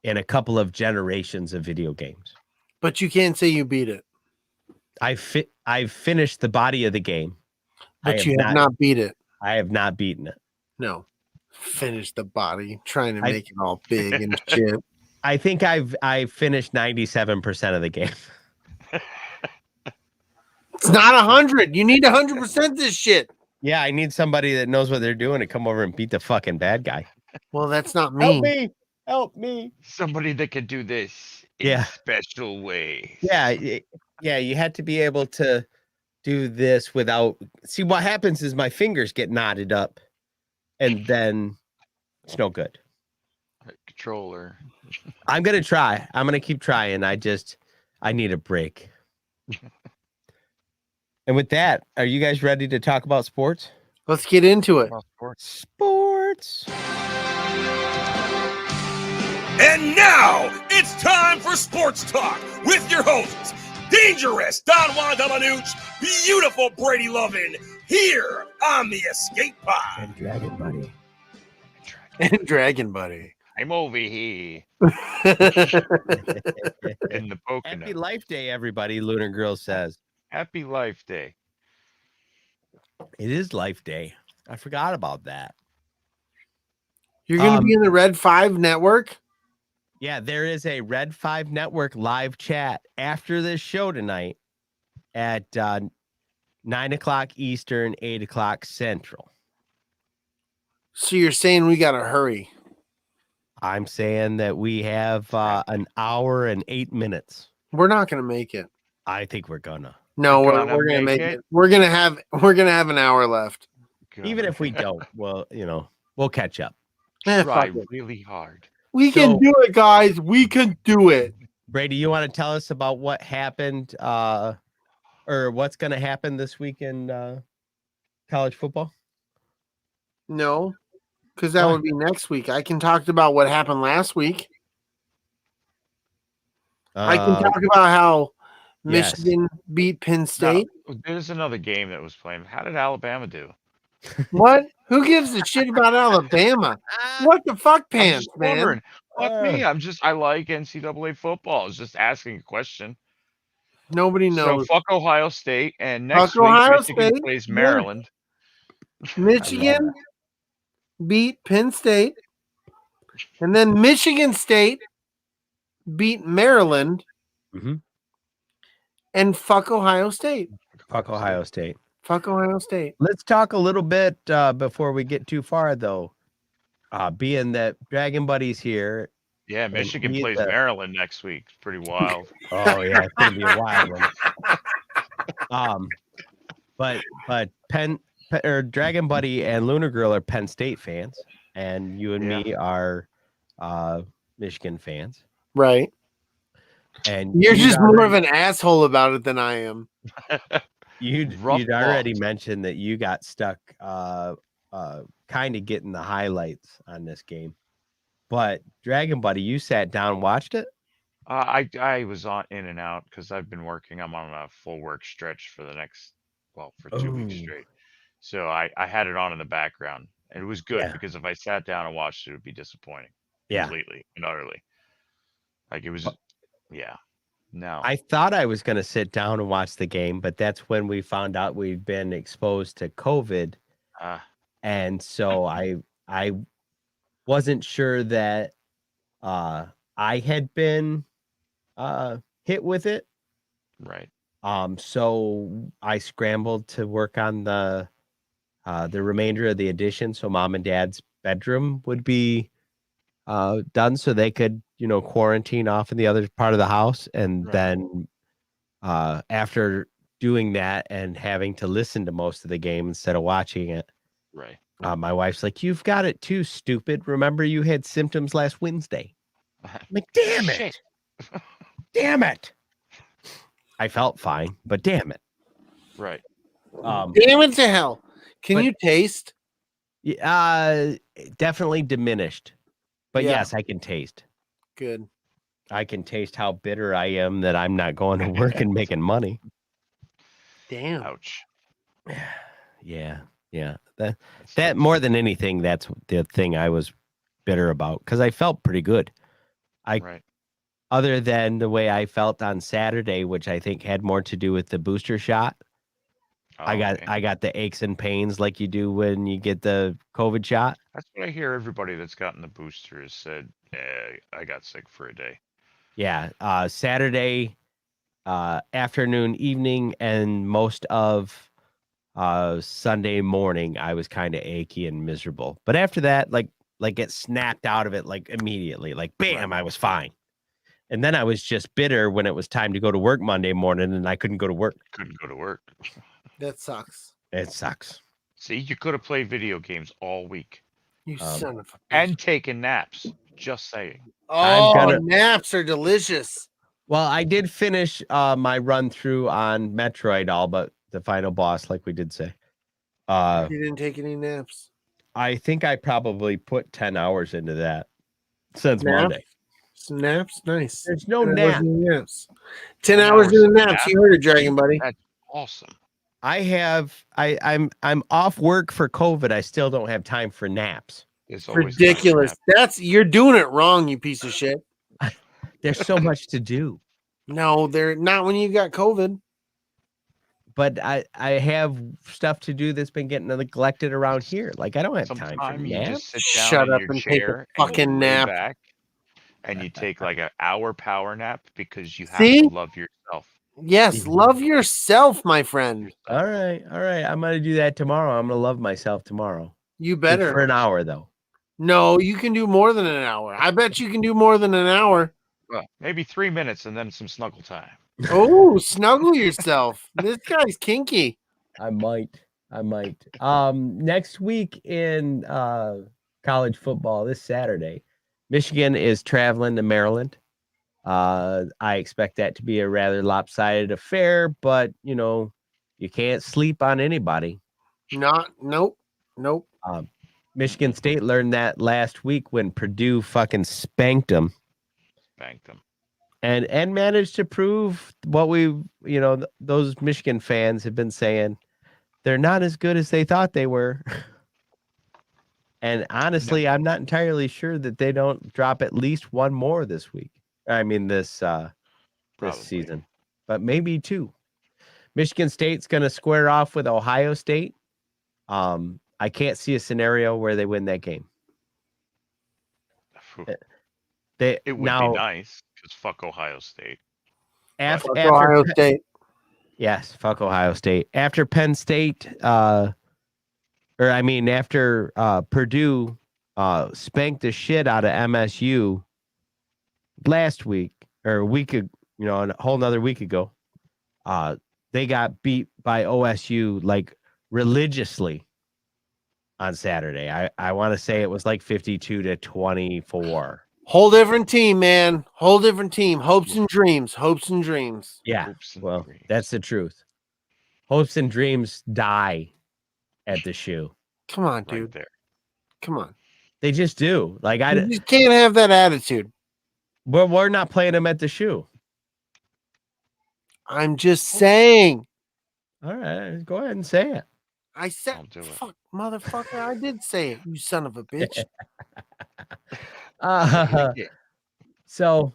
in a couple of generations of video games. But you can't say you beat it. I've finished the body of the game. But you have not beat it. I have not beaten it. No. Finish the body. Trying to make it all big and shit. I think I've finished 97% of the game. It's not 100. You need 100% this shit. Yeah, I need somebody that knows what they're doing to come over and beat the fucking bad guy. Well, that's not me. Help me. Somebody that could do this in Yeah. special ways. Yeah, you had to be able to do this without. See, what happens is my fingers get knotted up, and then it's no good. Controller. I'm gonna try. I'm gonna keep trying. I need a break. And with that, are you guys ready to talk about sports? Let's get into it. Sports. And now it's time for Sports Talk with your hosts, Dangerous Don Juan DellaSnooch, beautiful Brady Lovin, here on the Escape Pod. And Dragon Buddy. And Dragon Buddy. I'm over here in the Pocono. Happy Life Day, everybody, Lunar Girl says. Happy Life Day. It is Life Day. I forgot about that. You're going to be in the Red 5 network? Yeah, there is a Red 5 Network live chat after this show tonight at 9 o'clock Eastern, 8 o'clock Central. So you're saying we got to hurry? I'm saying that we have an hour and 8 minutes. We're not going to make it. I think we're gonna. No, we're going to make it. We're going to have an hour left. God. Even if we don't, well, we'll catch up. Try really hard. We can do it, guys. We can do it. Brady, you want to tell us about what happened or what's going to happen this week in college football? No, because that would be next week. I can talk about what happened last week. I can talk about how Michigan beat Penn State. No, there's another game that was playing. How did Alabama do? What? Who gives a shit about Alabama? What the fuck, pants, man? Fuck me. I like NCAA football. I was just asking a question. Nobody knows. So fuck Ohio State, and next week Michigan plays Maryland. Michigan beat Penn State, and then Michigan State beat Maryland, and fuck Ohio State. Fuck Ohio State. Fuck Ohio State. Let's talk a little bit before we get too far, though. Being that Dragon Buddy's here. Yeah, Michigan plays Maryland next week. It's pretty wild. Oh, yeah. It's going to be a wild one. But Dragon Buddy and Lunar Girl are Penn State fans, and you and me are Michigan fans. Right. And you're just more of an asshole about it than I am. You'd already mentioned that you got stuck kind of getting the highlights on this game. But Dragon Buddy, you sat down and watched it? I was in and out because I've been working. I'm on a full work stretch for for 2 weeks straight. So I had it on in the background. And it was good because if I sat down and watched it, it would be disappointing. Yeah. Completely and utterly. Like it was, No. I thought I was going to sit down and watch the game, but that's when we found out we'd been exposed to COVID. And so I wasn't sure that I had been hit with it. Right. So I scrambled to work on the remainder of the addition so Mom and Dad's bedroom would be done so they could, quarantine off in the other part of the house. And then after doing that and having to listen to most of the game instead of watching it, my wife's like, "You've got it too, stupid. Remember you had symptoms last Wednesday." I'm like, damn it. Damn it. I felt fine, but damn it. Right. Damn it to hell. Can you taste? Definitely diminished. But yes, I can taste. Good. I can taste how bitter I am that I'm not going to work and making money. Damn. Ouch. Yeah. That more than anything, that's the thing I was bitter about because I felt pretty good. Other than the way I felt on Saturday, which I think had more to do with the booster shot. I got the aches and pains like you do when you get the COVID shot. That's what I hear. Everybody that's gotten the booster has said, I got sick for a day. Yeah. Saturday afternoon, evening, and most of Sunday morning, I was kind of achy and miserable. But after that, like it snapped out of it like immediately, like bam, I was fine. And then I was just bitter when it was time to go to work Monday morning and I couldn't go to work. Couldn't go to work. That sucks. It sucks. See, you could have played video games all week You son of a bitch. and taken naps. Just saying. Oh, naps are delicious. Well, I did finish my run through on Metroid, all but the final boss, like we did say. You didn't take any naps. I think I probably put 10 hours into that since Monday. Some naps, nice. There's no 10 hours nap. in the naps. 10 hours in the naps. You heard it, Dragon Buddy. That's awesome. I'm off work for COVID. I still don't have time for naps. It's always Ridiculous. You're doing it wrong, you piece of shit. There's so much to do. No, they're not when you got COVID. But I have stuff to do that's been getting neglected around here. Like I don't have time for you naps. just sit down Shut in up your and take a chair fucking and you lay nap. back and you take like an hour power nap because you have See? to love yourself. Yes, love yourself, my friend. All right. I'm gonna do that tomorrow. I'm gonna love myself tomorrow. You Just better. for an hour though. No, you can do more than an hour. I bet you can do more than an hour. Well, maybe 3 minutes and then some snuggle time. Oh, snuggle yourself. This guy's kinky. I might. Next week in college football, this Saturday, Michigan is traveling to Maryland. I expect that to be a rather lopsided affair, but you can't sleep on anybody. Nope. Michigan State learned that last week when Purdue fucking spanked them. And managed to prove what those Michigan fans have been saying. They're not as good as they thought they were. And honestly, I'm not entirely sure that they don't drop at least one more this week. I mean, this season, but maybe two. Michigan State's going to square off with Ohio State. I can't see a scenario where they win that game. It would be nice because fuck Ohio State. Fuck Ohio State. Yes, fuck Ohio State. After Penn State, after Purdue spanked the shit out of MSU last week or a week, a whole nother week ago, they got beat by OSU like religiously on Saturday. I want to say it was like 52-24. Whole different team, man. Whole different team. Hopes and dreams. Yeah. Well, that's the truth. Hopes and dreams die at the shoe. Come on, dude. Right there. Come on. They just do. Like You just can't have that attitude. We're not playing them at the shoe. I'm just saying. All right, go ahead and say it. I said, fuck, motherfucker. I did say it, you son of a bitch. So,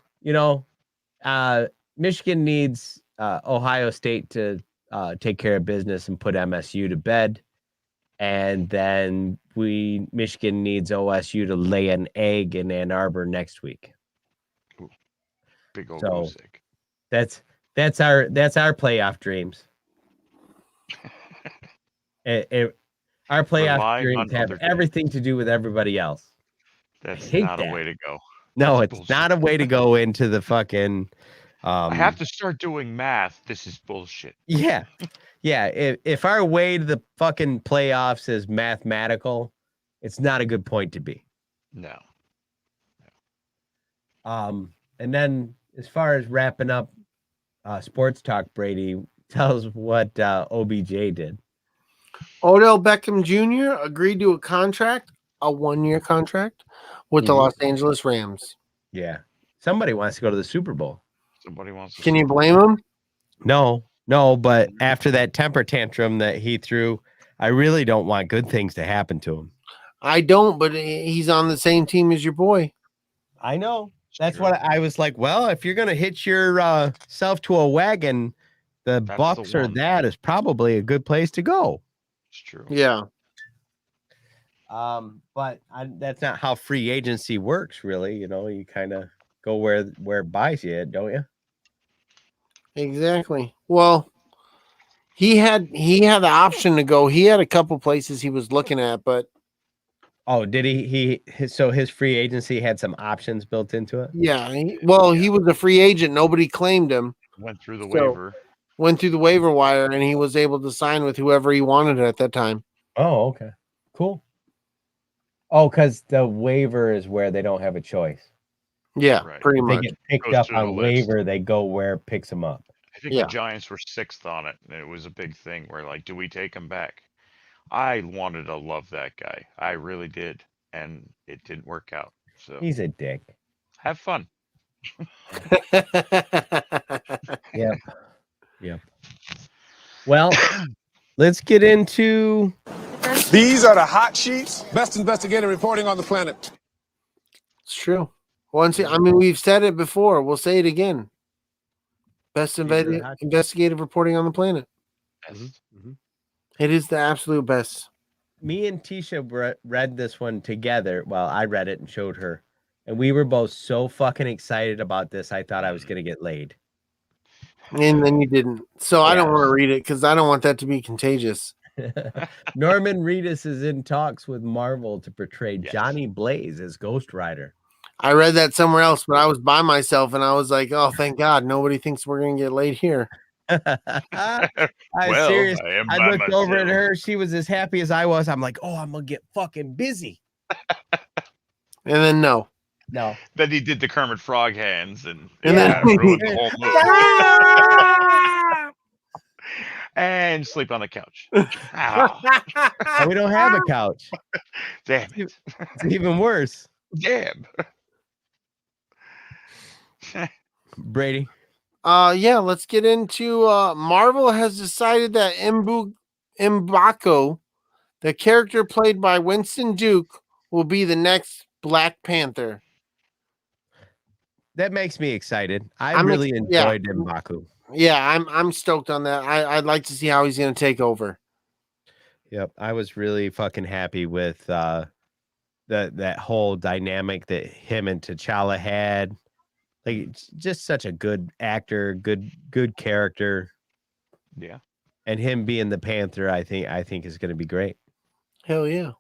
Michigan needs Ohio State to take care of business and put MSU to bed. And then Michigan needs OSU to lay an egg in Ann Arbor next week. Ooh, big old music. That's our playoff dreams. Our playoff dreams have everything to do with everybody else. That's not a way to go. No, it's not a way to go into the fucking. I have to start doing math. This is bullshit. Yeah. If our way to the fucking playoffs is mathematical, it's not a good point to be. No. And then as far as wrapping up sports talk, Brady, tell us what OBJ did. Odell Beckham Jr. agreed to a 1-year contract with the Los Angeles Rams. Yeah. Somebody wants to go to the Super Bowl. Somebody wants to. Can you blame him? No, but after that temper tantrum that he threw, I really don't want good things to happen to him. I don't, but he's on the same team as your boy. I know. That's what I was like. Well, if you're going to hitch your self to a wagon, the Bucks or that is probably a good place to go. It's true. Yeah. But that's not how free agency works, really. You kind of go where it buys you, don't you? Exactly. Well, he had the option to go. He had a couple places he was looking at, but Oh, did so his free agency had some options built into it? Yeah. He was a free agent. Nobody claimed him. Went through the So- waiver. Went through the waiver wire, and he was able to sign with whoever he wanted at that time. Oh, okay. Cool. Oh, because the waiver is where they don't have a choice. Yeah, Right. pretty They much. get picked Goes up through the on list. waiver, they go where it picks them up. I think Yeah. the Giants were 6th on it, and it was a big thing where, like, do we take him back? I wanted to love that guy. I really did, and it didn't work out. So He's a dick. have fun. Yep. Well, let's get into These are the hot sheets. Best investigative reporting on the planet. It's true. We've said it before. We'll say it again. Best investigative reporting on the planet. It is the absolute best. me and Tisha read this one together. Well, I read it and showed her, and we were both so fucking excited about this. I thought I was gonna get laid. And then you didn't. So I don't want to read it because I don't want that to be contagious. Norman Reedus is in talks with Marvel to portray Johnny Blaze as Ghost Rider. I read that somewhere else, but I was by myself and I was like, oh, thank God. Nobody thinks we're going to get laid here. I'm Well, serious. I am I by looked over at myself. her. She was as happy as I was. I'm like, oh, I'm going to get fucking busy. And then no. No. Then he did the Kermit Frog hands and then- ruined the whole movie. And sleep on the couch. Ow. And we don't have a couch. Damn it. It's even worse. Damn. Brady. Yeah, let's get into Marvel has decided that M'Baku, the character played by Winston Duke, will be the next Black Panther. That makes me excited. I I'm really ex- yeah. enjoyed M'Baku. Yeah, I'm stoked on that. I'd like to see how he's going to take over. Yep, I was really fucking happy with that whole dynamic that him and T'Challa had. Like, it's just such a good actor, good character, Yeah. and him being the Panther, I think is going to be great. Hell yeah.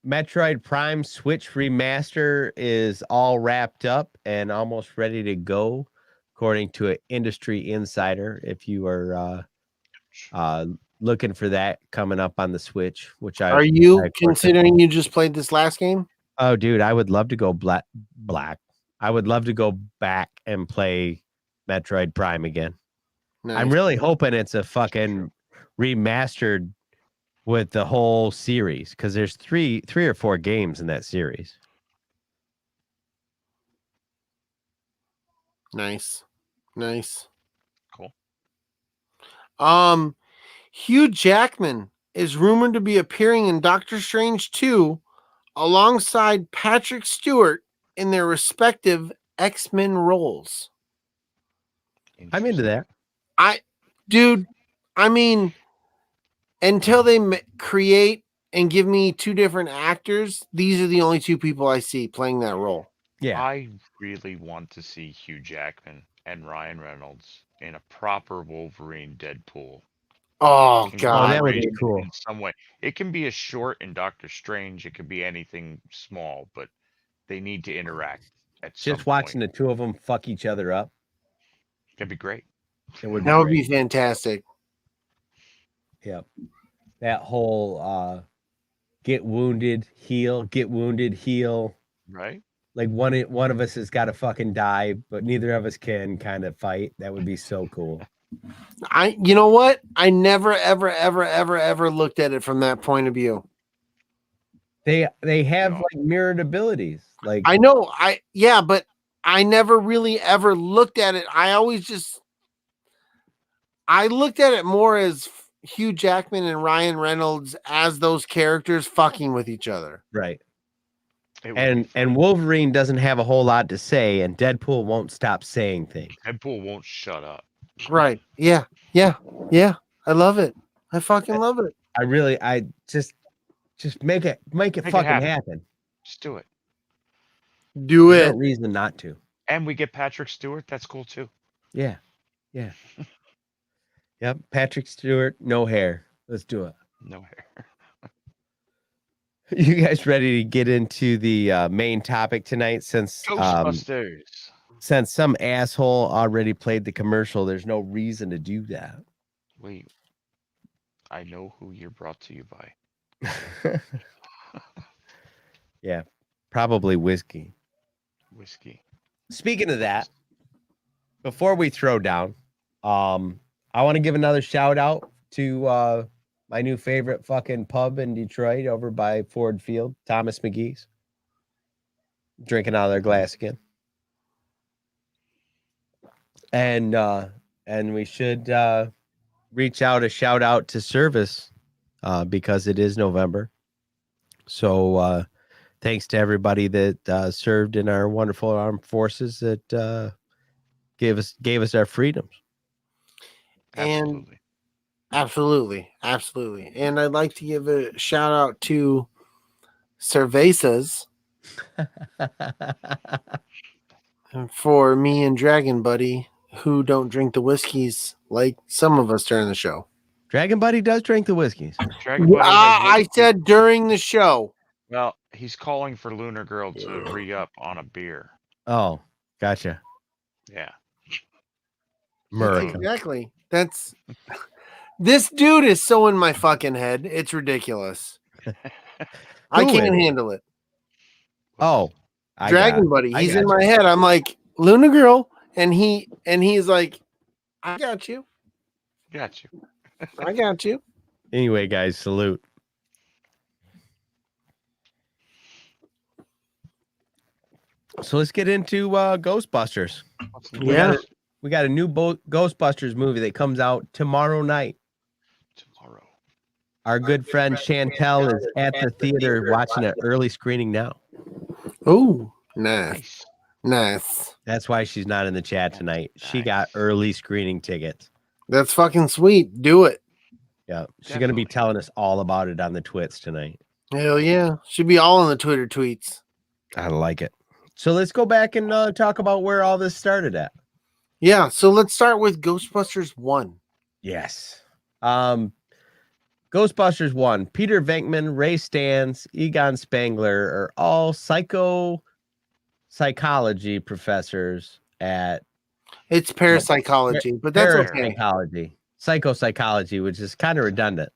Metroid Prime Switch Remaster is all wrapped up and almost ready to go, according to an industry insider. If you are looking for that coming up on the Switch, which Are you considering you just played this last game? Oh, dude, I would love to go black. I would love to go back and play Metroid Prime again. Nice. I'm really hoping it's a fucking remastered with the whole series, because there's three or four games in that series. Nice. Cool. Hugh Jackman is rumored to be appearing in Doctor Strange 2 alongside Patrick Stewart in their respective X-Men roles. I'm into that. Until they create and give me two different actors, these are the only two people I see playing that role. Yeah. I really want to see Hugh Jackman and Ryan Reynolds in a proper Wolverine Deadpool. Oh God, that would be collaboration cool. in some way. It can be a short in Doctor Strange. It could be anything small, but they need to interact at some Just watching point. the two of them fuck each other up. It'd be great. It would be that would great. be fantastic. Yep. That whole get wounded, heal. Right? Like one of us has got to fucking die, but neither of us can kind of fight. That would be so cool. You know what? I never, ever looked at it from that point of view. They have like mirrored abilities. Like I know, but I never really ever looked at it. I looked at it more as Hugh Jackman and Ryan Reynolds as those characters fucking with each other. right. It would be fun. And Wolverine doesn't have a whole lot to say, and Deadpool won't stop saying things. Deadpool won't shut up. Right. Yeah. I love it. I fucking love it. I just make it fucking happen. Just do it. Do There's it. no reason not to. And we get Patrick Stewart. That's cool too. Yeah. Yep. Patrick Stewart, no hair. Let's do it. No hair. You guys ready to get into the main topic tonight? Since Ghostbusters. since some asshole already played the commercial, there's no reason to do that. Wait. I know who you're brought to you by. Yeah, probably whiskey. Whiskey. Speaking of that, before we throw down, I want to give another shout out to my new favorite fucking pub in Detroit over by Ford Field, Thomas McGee's. Drinking out of their glass again. And we should reach out a shout out to service because it is November. So thanks to everybody that served in our wonderful armed forces that gave us our freedoms. And absolutely. And I'd like to give a shout out to Cervezas for me and Dragon Buddy, who don't drink the whiskeys like some of us during the show. Dragon Buddy does drink the whiskeys. I said during the show. Well, he's calling for Lunar Girl to re-up on a beer. Oh, gotcha. Yeah. America. Exactly. This dude is so in my fucking head. It's ridiculous. I can't handle it. Oh, Dragon Buddy. He's in my head. I'm like, Luna Girl, and he's like, I got you. Got you. I got you. Anyway, guys, salute. So let's get into Ghostbusters. Yeah. We got a new Ghostbusters movie that comes out tomorrow night. Tomorrow. Our good friend Chantel is at the theater watching an early screening now. Oh, nice. That's why she's not in the chat tonight. She got early screening tickets. That's fucking sweet. Do it. Yeah. She's going to be telling us all about it on the twits tonight. Hell yeah. Should be all in the Twitter tweets. I like it. So let's go back and talk about where all this started at. Yeah. So let's start with Ghostbusters 1. Yes. Ghostbusters 1. Peter Venkman, Ray Stantz, Egon Spengler are all psychology professors at... It's parapsychology, but that's okay. Psychopsychology, which is kind of redundant.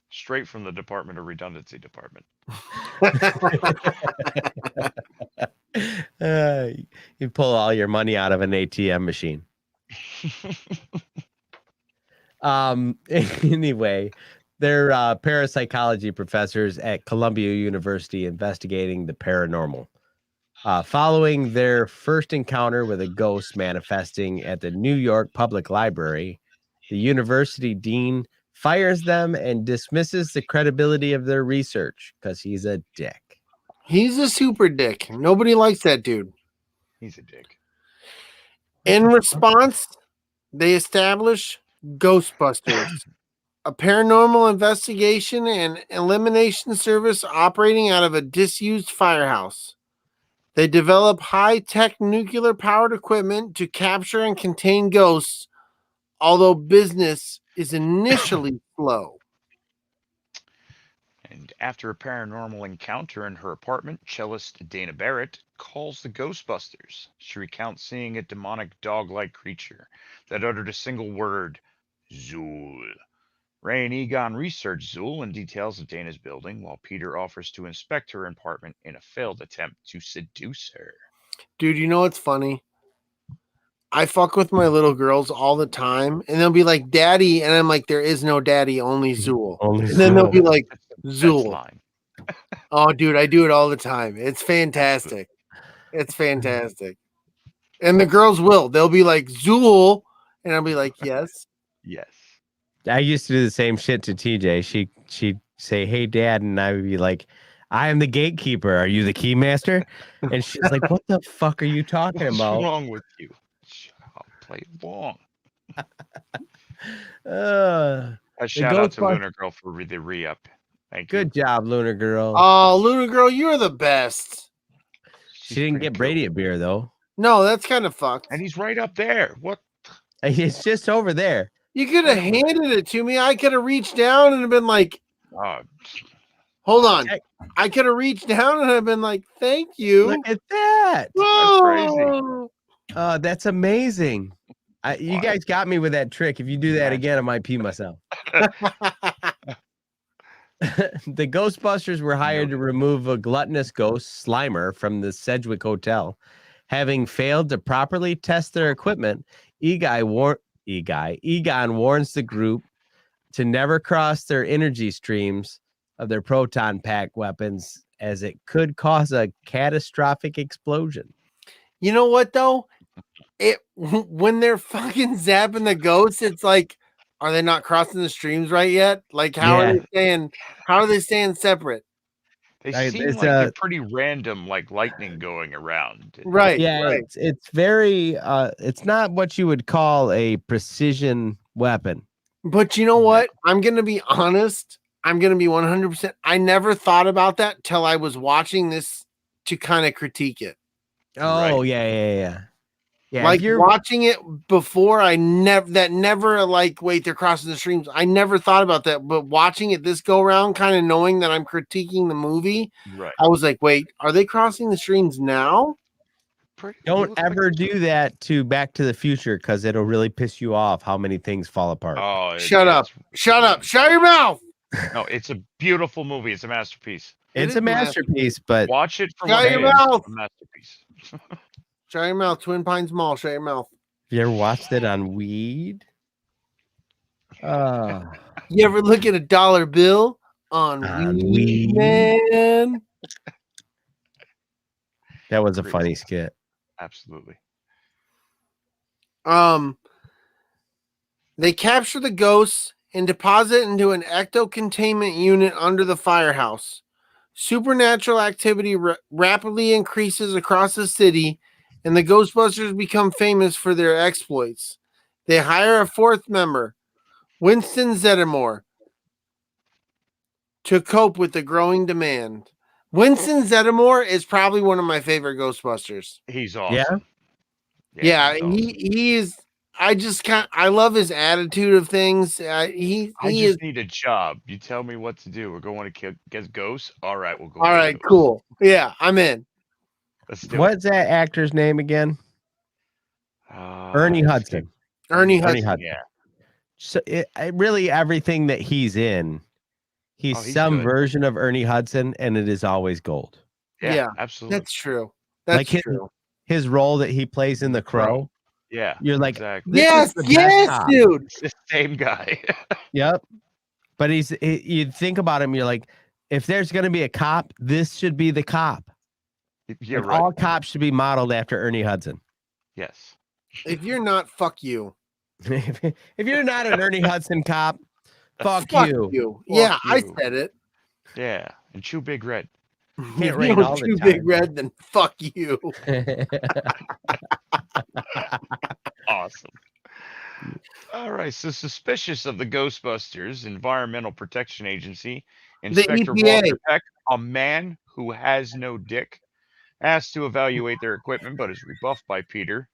Straight from the Department of Redundancy Department. You pull all your money out of an ATM machine. Anyway, they're parapsychology professors at Columbia University investigating the paranormal. Following their first encounter with a ghost manifesting at the New York Public Library, the university dean fires them and dismisses the credibility of their research because he's a dick. He's a super dick. Nobody likes that dude. He's a dick. In response, they establish Ghostbusters, a paranormal investigation and elimination service operating out of a disused firehouse. They develop high-tech nuclear-powered equipment to capture and contain ghosts, although business is initially slow. And after a paranormal encounter in her apartment, cellist Dana Barrett calls the Ghostbusters. She recounts seeing a demonic dog-like creature that uttered a single word, Zool. Ray and Egon research Zool and details of Dana's building, while Peter offers to inspect her apartment in a failed attempt to seduce her. Dude, you know what's funny? I fuck with my little girls all the time, and they'll be like, Daddy, and I'm like, there is no daddy, only Zool. And then they'll be like, Zool. Oh, dude, I do it all the time. It's fantastic. It's fantastic. And the girls will. They'll be like, Zool, and I'll be like, yes. Yes. I used to do the same shit to TJ. She'd say, hey, Dad, and I would be like, I am the gatekeeper. Are you the key master? And she's like, what the fuck are you talking about? What's wrong with you? I'll play along. A shout out to Lunar Girl for the re-up. Thank you. Good job, Lunar Girl. Oh, Lunar Girl, you're the best. She didn't get Brady a beer, though. No, that's kind of fucked. And he's right up there. What? It's just over there. You could have handed it to me. I could have reached down and been like, Oh, hold on. I could have reached down and have been like, thank you. Look at that. that's crazy. Whoa. That's amazing. You guys got me with that trick. If you do that again, I might pee myself. The Ghostbusters were hired to remove a gluttonous ghost, Slimer, from the Sedgwick Hotel. Having failed to properly test their equipment, Egon warns the group to never cross their energy streams of their proton pack weapons, as it could cause a catastrophic explosion. You know what though? When they're fucking zapping the ghosts, it's like, are they not crossing the streams right yet? Like, how are they staying? How are they staying separate? They seem like they're pretty random, like lightning going around. Right. Yeah, right. It's very. It's not what you would call a precision weapon. But you know what? I'm gonna be honest. I'm gonna be 100%. I never thought about that till I was watching this to kind of critique it. Oh yeah. Like you're watching it before, I never like, wait, they're crossing the streams. I never thought about that, but watching it this go around, kind of knowing that I'm critiquing the movie, I was like, wait, are they crossing the streams now? Don't ever do that to Back to the Future, because it'll really piss you off how many things fall apart. Oh, shut up! Shut your mouth! No, it's a beautiful movie. It's a masterpiece. It's a masterpiece, but watch it for shut your mouth. It's a masterpiece. Shut your mouth. Twin Pines Mall. Shut your mouth. Have you ever watched it on weed? You ever look at a dollar bill on weed, man? That was a funny skit. Absolutely. They capture the ghosts and deposit into an ecto-containment unit under the firehouse. Supernatural activity rapidly increases across the city, and the Ghostbusters become famous for their exploits. They hire a fourth member, Winston Zeddemore, to cope with the growing demand. Winston Zeddemore is probably one of my favorite Ghostbusters. He's awesome. Yeah, he is. I love his attitude of things. I just need a job. You tell me what to do. We're going to get ghosts. All right, we'll go. All right, cool. Yeah, I'm in. What's that actor's name again? Ernie Hudson. Ernie Hudson. Yeah. So really everything that he's in, he's some version of Ernie Hudson, and it is always gold. Yeah, absolutely. That's true. That's true. His role that he plays in The Crow. Yeah, you're like, exactly. Yes, dude. It's the same guy. Yep. But you think about him, you're like, if there's going to be a cop, this should be the cop. You're like, right. All cops should be modeled after Ernie Hudson. Yes. If you're not, fuck you. If you're not an Ernie Hudson cop, fuck you. Yeah, I said it. Yeah, and chew Big Red. Can't rain all the chew time. Big Red, then fuck you. Awesome. All right, so suspicious of the Ghostbusters Environmental Protection Agency, Inspector Walter Peck, a man who has no dick, asked to evaluate their equipment, but is rebuffed by Peter.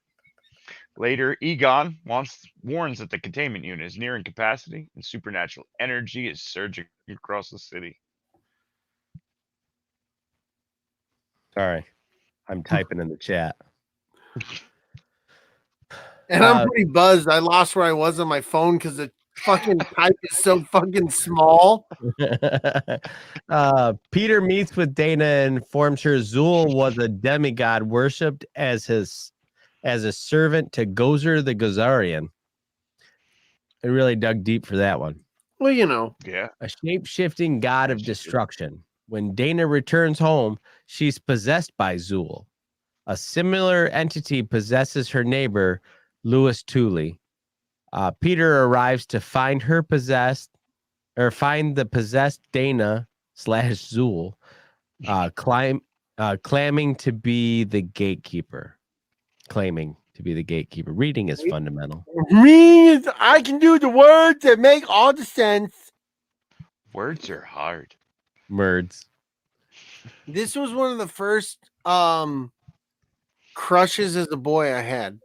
Later, Egon warns that the containment unit is nearing capacity and supernatural energy is surging across the city. Sorry, I'm typing in the chat. And I'm pretty buzzed. I lost where I was on my phone because the fucking type is so fucking small. Peter meets with Dana and informs her Zool was a demigod worshipped as a servant to Gozer the Gozarian. I really dug deep for that one. Well, you know. Yeah. A shape-shifting god of destruction. When Dana returns home, she's possessed by Zool. A similar entity possesses her neighbor, Louis Tooley. Peter arrives to find the possessed Dana / Zool, claiming to be the gatekeeper. Reading is fundamental. I can do the words that make all the sense. Words are hard. Words. This was one of the first crushes as a boy I had.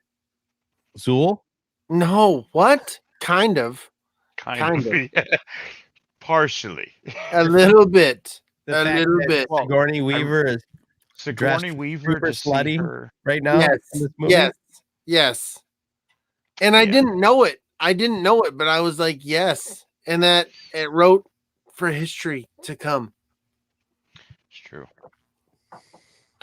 Zool? No, what? Kind of. Kind of. Kind Yeah. Partially. A little bit. The A fact little that bit. Sigourney Weaver is Sigourney dressed Weaver super to see slutty her. right now Yes. in this movie. Yes. Yes. And I Yeah. didn't know it. But I was like, yes. And that it wrote for history to come. It's true.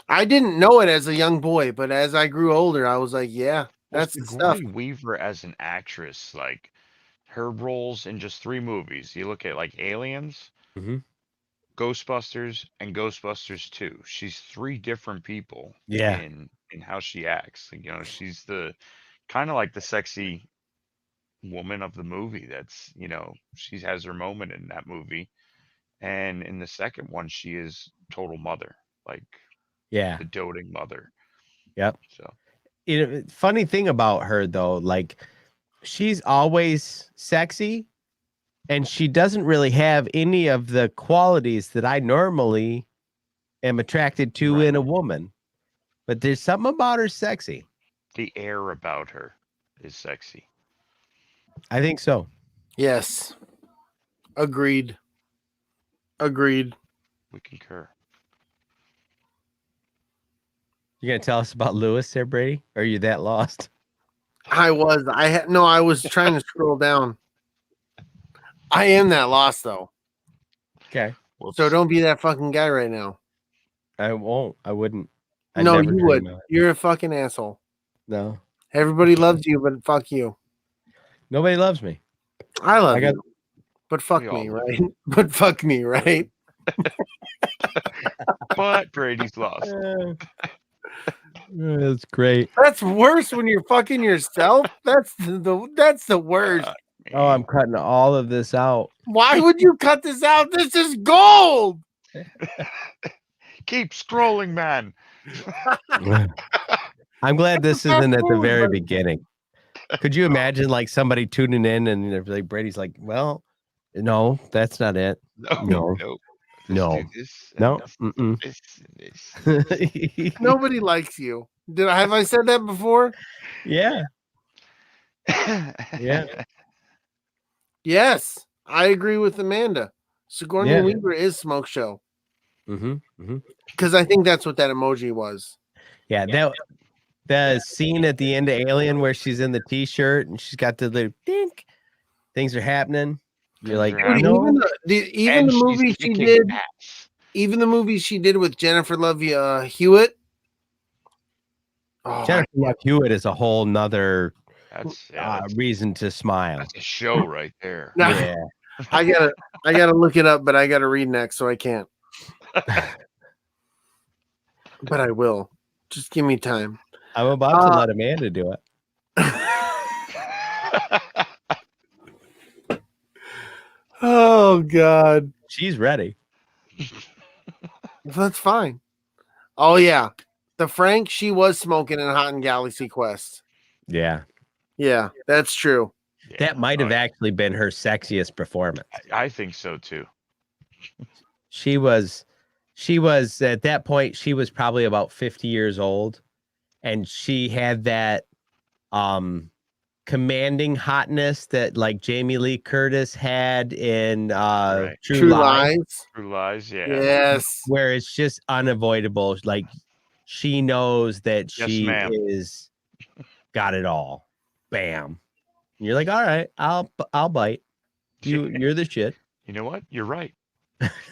I didn't know it as a young boy, but as I grew older, I was like, yeah, Well, that's the stuff. Sigourney Weaver as an actress, like her roles in just 3 movies. You look at like Aliens, Mhm. Ghostbusters, and Ghostbusters 2. She's 3 different people Yeah. in how she acts. Like, she's the kind of like the sexy woman of the movie. That's, she has her moment in that movie. And in the second one, she is total mother, like Yeah. the doting mother. Yep. So Funny thing about her though, like she's always sexy and she doesn't really have any of the qualities that I normally am attracted to in a woman. But there's something about her sexy. the air about her is sexy. I think so. Yes. Agreed. We concur. You gonna tell us about Lewis there, Brady? Or are you that lost? I was trying to scroll down. I am that lost though. Okay. So don't be that fucking guy right now. I won't. I wouldn't. I'd No, never you dream would. of it. You're a fucking asshole. No. Everybody loves you, but fuck you. Nobody loves me. I love I got- you. But fuck We all me, love right? But fuck me, right? But Brady's lost. That's great. That's worse when you're fucking yourself. That's the worst. Oh, I'm cutting all of this out. Why would you cut this out? This is gold. Keep scrolling, man. I'm glad this isn't at the very buddy. beginning. Could you imagine like somebody tuning in and they're like Brady's like, well, no, that's not it. No. No. Do this, and No. this, and this. Nobody likes you. Have I said that before? Yeah. Yeah. Yes, I agree with Amanda. Sigourney Yeah. Weaver is smoke show Mm-hmm. because I think that's what that emoji was. Yeah. The scene at the end of Alien where she's in the t-shirt and she's got the little dink. Things are happening. You're like, Things are Dude, no. even And the she's movie she kicking did, ass. even the movie she did with Jennifer Love Hewitt. Oh, Jennifer Love Hewitt is a whole nother That's reason to smile. a show right there. Nah, Yeah. I gotta look it up, but I gotta read next, so I can't. But I will. Just give me time. I'm about to let Amanda do it. Oh God, She's ready. that's fine. Oh yeah, the Frank she was smoking in Hot and Galaxy Quest. Yeah. Yeah, that's true. Yeah, That might have actually been her sexiest performance. I think so too. She was at that point, she was probably about 50 years old. And she had that commanding hotness that like Jamie Lee Curtis had in Right. True Lies, True Lies, yeah. Yes. where it's just unavoidable. Like she knows that Yes, she ma'am. is got it all. Bam. And you're like, all right, I'll bite. You're the shit. You know what? You're right.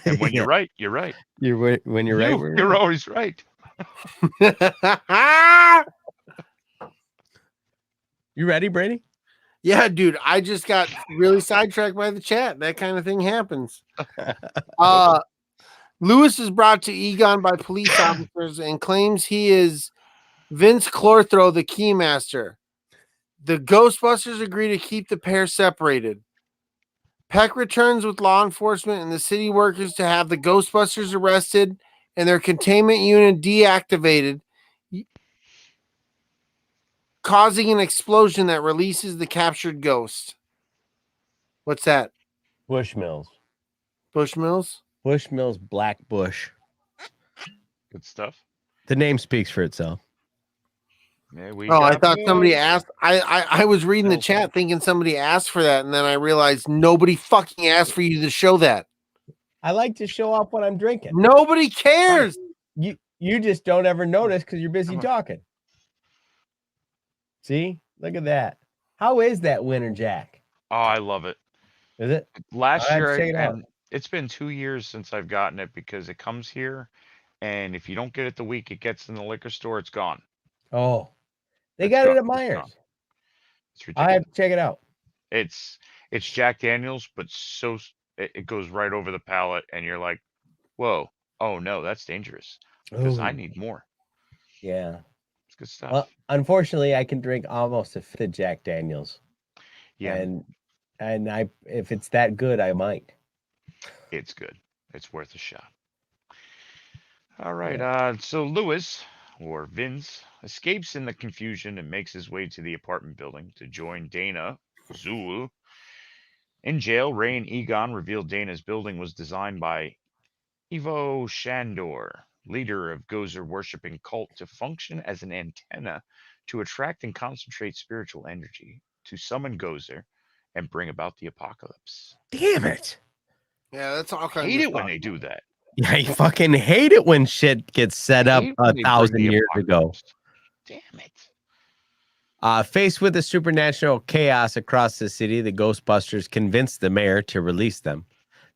And when you're right, you're right. When you're right, we're- You're always right. You ready, Brady? Yeah, dude, I just got really sidetracked by the chat. That kind of thing happens. Lewis is brought to Egon by police officers and claims he is Vince Clorthro, the keymaster. The Ghostbusters agree to keep the pair separated. Peck returns with law enforcement and the city workers to have the Ghostbusters arrested and their containment unit deactivated, causing an explosion that releases the captured ghost. What's that? Bushmills. Bushmills? Bushmills Black Bush. Good stuff. The name speaks for itself. Yeah, we Oh, I got thought somebody booze. asked. I was reading the chat thinking somebody asked for that, and then I realized nobody fucking asked for you to show that. I like to show off what I'm drinking. Nobody cares. You just don't ever notice because you're busy talking. See? Look at that. How is that winter jack? Oh, I love it. Is it? Last I'll have to year, check it out. and it's been 2 years since I've gotten it because it comes here, and if you don't get it the week it gets in the liquor store, it's gone. Oh, they It's got gone. it at It's gone. Myers. It's I ridiculous. have to check it out. It's Jack Daniels, but it goes right over the palate, and you're like, whoa, oh no, that's dangerous because I Ooh. need more. Yeah. It's good stuff. Well, unfortunately, I can drink almost a fifth of Jack Daniels. Yeah, And if it's that good, I might. it's good. It's worth a shot. All right. So Lewis, or Vince, escapes in the confusion and makes his way to the apartment building to join Dana, Zool. In jail, Ray and Egon revealed Dana's building was designed by Ivo Shandor, leader of Gozer worshipping cult, to function as an antenna to attract and concentrate spiritual energy, to summon Gozer and bring about the apocalypse. Damn it. Yeah, that's all kinds Hate of it when stuff. they do that. Yeah, I fucking hate it when shit gets set up Hate when they bring 1,000 the years ago. apocalypse. Damn it. Faced with the supernatural chaos across the city, the Ghostbusters convinced the mayor to release them.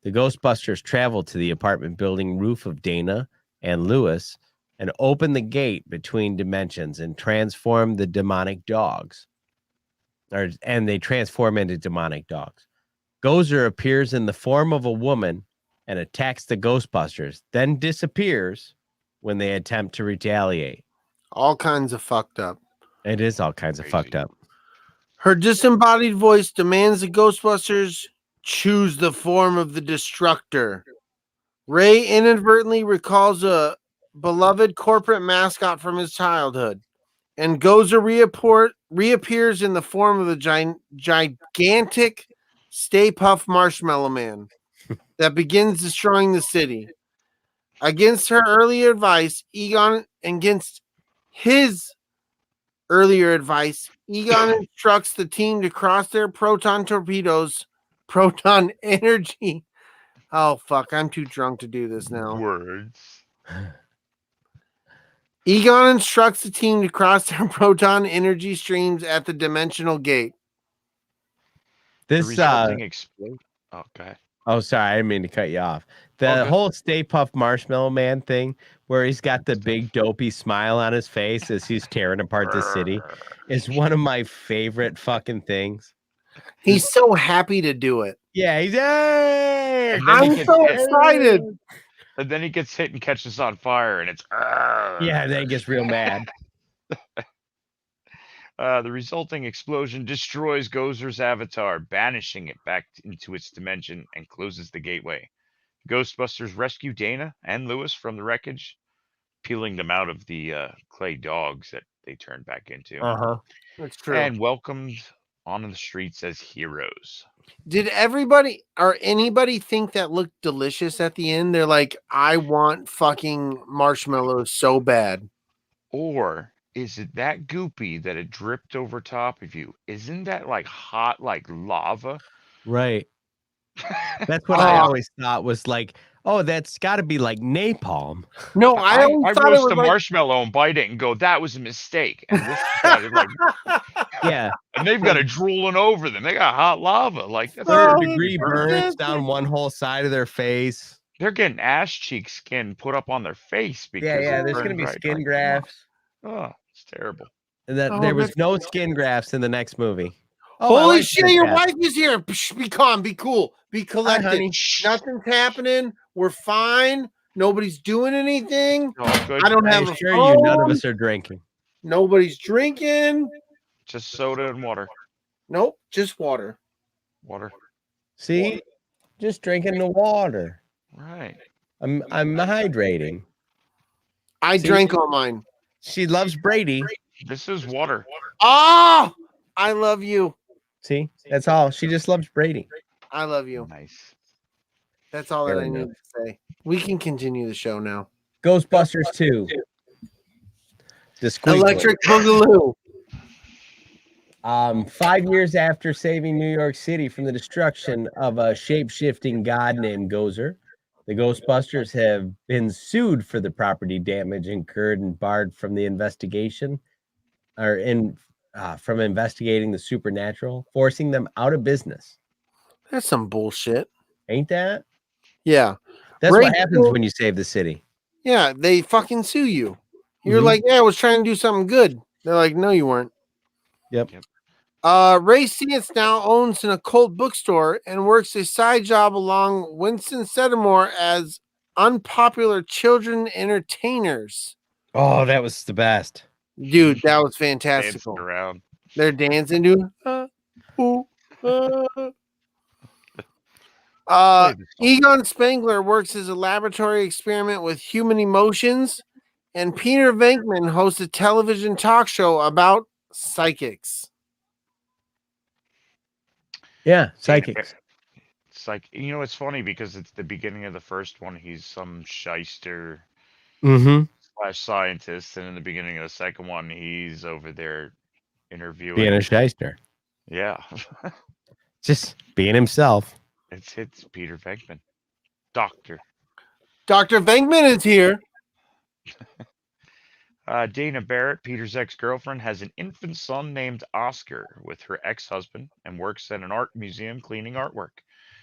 The Ghostbusters travel to the apartment building roof of Dana and Lewis and open the gate between dimensions and transform the demonic dogs. And they transform into demonic dogs. Gozer appears in the form of a woman and attacks the Ghostbusters, then disappears when they attempt to retaliate. All kinds of fucked up. It is all kinds of fucked up. Her disembodied voice demands the Ghostbusters choose the form of the destructor. Ray inadvertently recalls a beloved corporate mascot from his childhood, and Gozer reappears in the form of a gigantic Stay Puft Marshmallow Man that begins destroying the city. Against her earlier advice, Egon instructs the team to cross their proton energy. Oh, fuck. I'm too drunk to do this now. Words. Egon instructs the team to cross their proton energy streams at the dimensional gate. The This resulting explode. Oh, okay. Oh, sorry, I didn't mean to cut you off. The Okay. whole Stay Puft Marshmallow Man thing, where he's got the big dopey smile on his face as he's tearing apart the city, is one of my favorite fucking things. He's so happy to do it. Yeah, he's hey! And then he I'm gets so hit. excited. And then he gets hit and catches on fire, and it's Yeah, and then he gets real mad. The resulting explosion destroys Gozer's avatar, banishing it back into its dimension, and closes the gateway. Ghostbusters rescue Dana and Lewis from the wreckage, peeling them out of the clay dogs that they turned back into, That's true. and welcomed on the streets as heroes. Did everybody or anybody think that looked delicious at the end? They're like, I want fucking marshmallows so bad. Or is it that goopy that it dripped over top of you? Isn't that like hot, like lava? Right. That's what I always thought was like, oh, that's got to be like napalm. No, I I always thought it roast was a like, marshmallow and bite it and go, that was a mistake. And this guy is like, Yeah. and they've got it drooling over them. They got hot lava. Like that's Oh, Third-degree burns fantastic. down one whole side of their face. they're getting ass cheek skin put up on their face because Yeah, it there's going to burned be right skin on. grafts. Oh, it's terrible. And that Oh, there was that's no so skin grafts in the next movie. Oh, I holy like shit, this your guy. wife is here. Psh, be calm, be cool, be collected. honey. Nothing's happening. We're fine. Nobody's doing anything. Oh, good. I don't I have a assure you, none of phone. us are drinking. Nobody's drinking. Just soda and water. Nope, just water. Water. See, just drinking the water. Right. I'm hydrating. I See? drank all mine. She loves Brady. This is water. Oh, I love you. See, that's all. She just loves Brady. I love you. Nice. That's all that Fair I need enough. to say. We can continue the show now. Ghostbusters 2. The squeak. Electric Boogaloo. 5 years after saving New York City from the destruction of a shape-shifting god named Gozer, the Ghostbusters have been sued for the property damage incurred and barred from the investigation, from investigating the supernatural, forcing them out of business. That's some bullshit. Ain't that? Yeah. That's Right, what happens when you save the city. Yeah, they fucking sue you. You're Mhm. like, yeah, I was trying to do something good. They're like, no, you weren't. Yep. Ray Seance now owns an occult bookstore and works a side job along Winston Sedamore as unpopular children entertainers. Oh, that was the best. Dude, that was Dancing fantastical. around. They're dancing, dude. Egon Spengler works as a laboratory experiment with human emotions, and Peter Venkman hosts a television talk show about psychics. Yeah, psychics. It's like, it's funny because it's the beginning of the first one. He's some shyster Mm-hmm. / scientist, and in the beginning of the second one, he's over there interviewing. Being a shyster. Yeah. Just being himself. It's Peter Venkman. Doctor. Dr. Venkman is here. Dana Barrett, Peter's ex-girlfriend, has an infant son named Oscar with her ex-husband and works at an art museum cleaning artwork.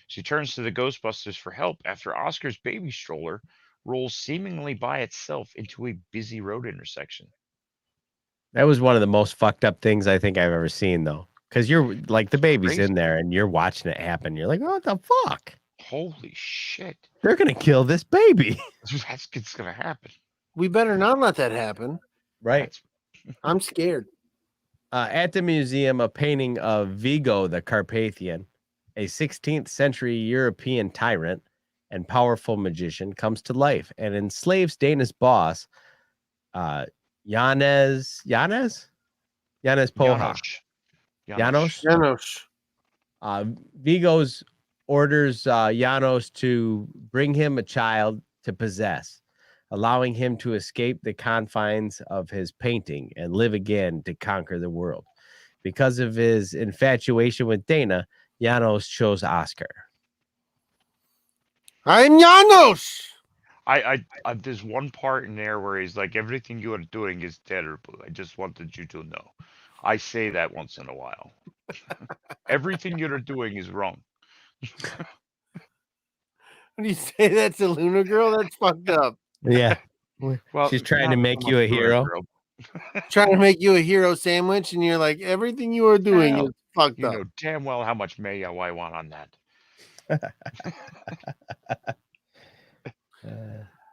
She turns to the Ghostbusters for help after Oscar's baby stroller rolls seemingly by itself into a busy road intersection. That was one of the most fucked up things I think I've ever seen, though. Because you're like, the baby's Crazy. in there and you're watching it happen. You're like, what the fuck? Holy shit. They're going to kill this baby. That's it's going to happen. We better not let that happen. Right. I'm scared. At the museum, a painting of Vigo the Carpathian, a 16th century European tyrant and powerful magician, comes to life and enslaves Dana's boss, Janos Poha. Janos. Vigos orders Janos to bring him a child to possess, allowing him to escape the confines of his painting and live again to conquer the world. Because of his infatuation with Dana, Janos chose Oscar. I'm Janos. I there's one part in there where he's like, everything you are doing is terrible. I just wanted you to know. I say that once in a while. Everything you're doing is wrong. When you say that to Luna Girl, that's fucked up. Yeah. Well, she's trying not to make so you a much Luna hero. Girl. Trying to make you a hero sandwich, and you're like, everything you are doing is fucked You up. know damn well how much mayo I want on that.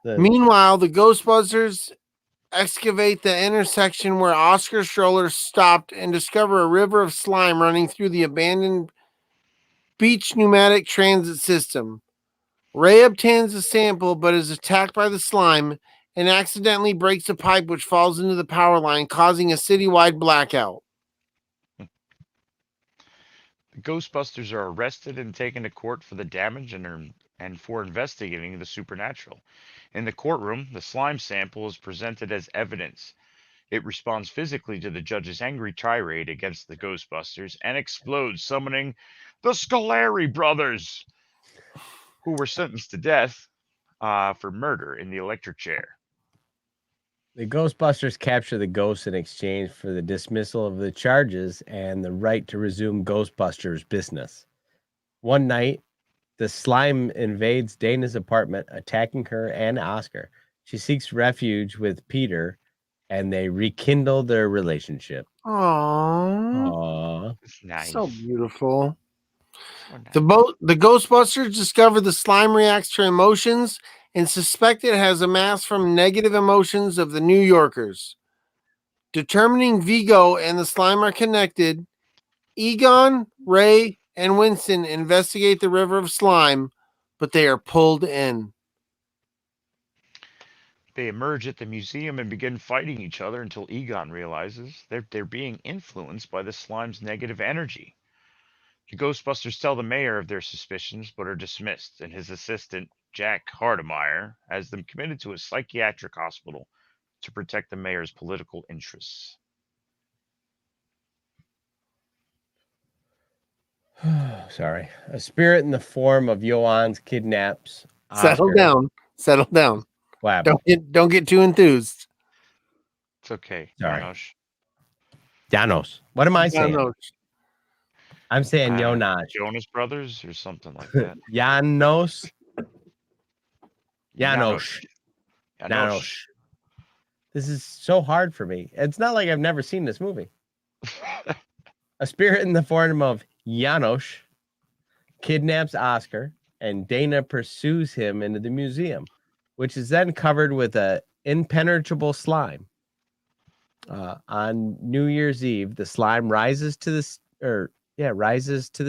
Meanwhile, the Ghostbusters excavate the intersection where Oscar stroller stopped and discover a river of slime running through the abandoned beach pneumatic transit system. Ray obtains a sample but is attacked by the slime and accidentally breaks a pipe which falls into the power line, causing a citywide blackout. The Ghostbusters are arrested and taken to court for the damage and for investigating the supernatural. In the courtroom, the slime sample is presented as evidence. It responds physically to the judge's angry tirade against the Ghostbusters and explodes, summoning the Scolari brothers, who were sentenced to death for murder in the electric chair. The Ghostbusters capture the ghosts in exchange for the dismissal of the charges and the right to resume Ghostbusters business. One night, the slime invades Dana's apartment, attacking her and Oscar. She seeks refuge with Peter, and they rekindle their relationship. Aww. Nice. So beautiful. So nice. The Ghostbusters discover the slime reacts to emotions and suspect it has amassed from negative emotions of the New Yorkers. Determining Vigo and the slime are connected, Egon, Ray, and Winston investigate the river of slime, but they are pulled in. They emerge at the museum and begin fighting each other until Egon realizes they're being influenced by the slime's negative energy. The Ghostbusters tell the mayor of their suspicions, but are dismissed, and his assistant, Jack Hardemeyer, has them committed to a psychiatric hospital to protect the mayor's political interests. Sorry. A spirit in the form of Johannes kidnaps Settle Oscar. down. Settle down. What happened? Don't get too enthused. It's okay. Sorry. Janosch. Janos. What am I Yeah, saying? no, I'm saying Jonas. Jonas Brothers or something like that. Janos. Janosch. Janos. This is so hard for me. It's not like I've never seen this movie. A spirit in the form of Janos kidnaps Oscar, and Dana pursues him into the museum, which is then covered with a impenetrable slime. On New Year's Eve, the slime rises to the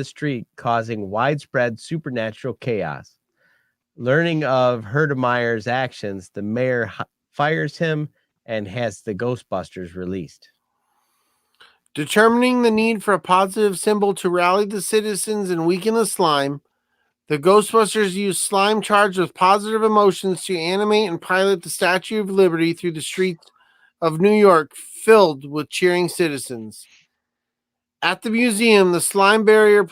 street, causing widespread supernatural chaos. Learning of Herdermeyer's actions, the mayor fires him and has the Ghostbusters released. Determining the need for a positive symbol to rally the citizens and weaken the slime, the Ghostbusters use slime charged with positive emotions to animate and pilot the Statue of Liberty through the streets of New York, filled with cheering citizens. At the museum, the slime barrier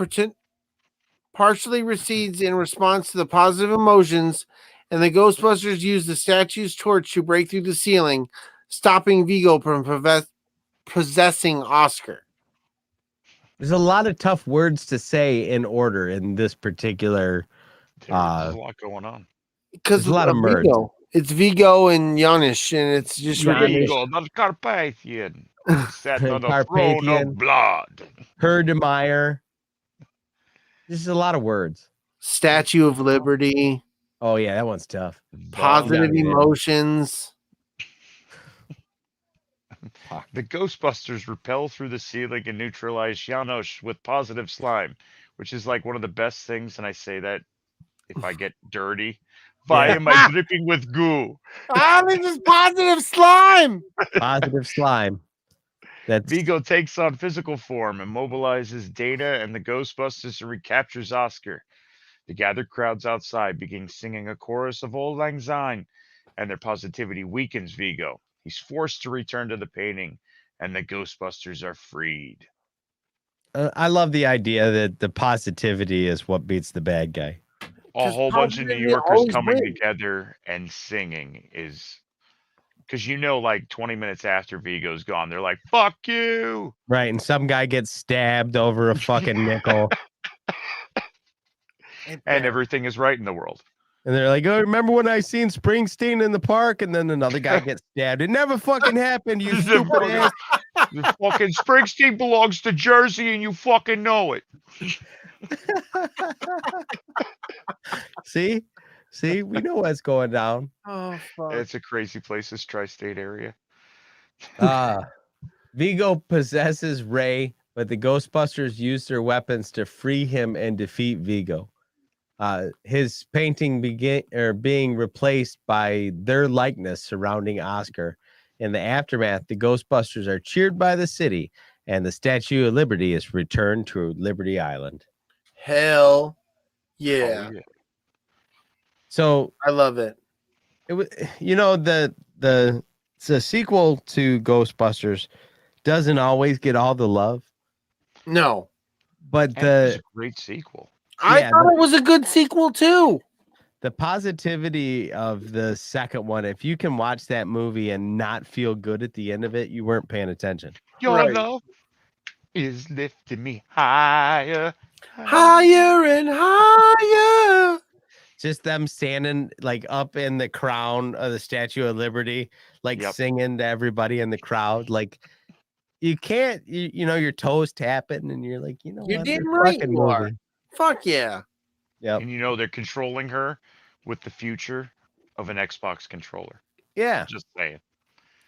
partially recedes in response to the positive emotions, and the Ghostbusters use the statue's torch to break through the ceiling, stopping Vigo from possessing Oscar. There's a lot of tough words to say in order in this particular. There's a lot going on. Because a lot of merge. Vigo. It's Vigo and Janusz, and it's just Vigo, the Carpathian, sat on the throne Carpathian. of blood. Herdermeyer. This is a lot of words. Statue of Liberty. Oh yeah, that one's tough. Positive Yeah. emotions. The Ghostbusters repel through the ceiling and neutralize Janos with positive slime, which is like one of the best things. And I say that if I get dirty. Why am I dripping with goo? This is positive slime. Positive slime. That's Vigo takes on physical form and mobilizes Dana and the Ghostbusters and recaptures Oscar. The gathered crowds outside begin singing a chorus of Old Lang Syne, and their positivity weakens Vigo. He's forced to return to the painting, and the Ghostbusters are freed. I love the idea that the positivity is what beats the bad guy. A whole bunch of New Yorkers coming together and singing is because like 20 minutes after Vigo's gone, they're like, "Fuck you!" Right, and some guy gets stabbed over a fucking nickel, and everything is right in the world. and they're like, "Oh, remember when I seen Springsteen in the park?" And then another guy gets stabbed. It never fucking happened. You stupid ass. The fucking Springsteen belongs to Jersey, and you fucking know it. See, we know what's going down. Oh, fuck. It's a crazy place, this tri-state area. Vigo possesses Ray, but the Ghostbusters use their weapons to free him and defeat Vigo. His painting being replaced by their likeness surrounding Oscar. In the aftermath, the Ghostbusters are cheered by the city, and the Statue of Liberty is returned to Liberty Island. Hell yeah. Oh, yeah. So I love it. it was, the sequel to Ghostbusters doesn't always get all the love, No. but And it was a great sequel. I thought it was a good sequel too. the positivity of the second one, if you can watch that movie and not feel good at the end of it, you weren't paying attention. Your love is lifting me higher. Higher and higher. Just them standing like up in the crown of the Statue of Liberty, like singing to everybody in the crowd. Like you can't, your toes tapping and you're like, You're what? damn This right fucking you are. movie. Fuck yeah. Yep. And they're controlling her with the future of an Xbox controller. Yeah. Just saying.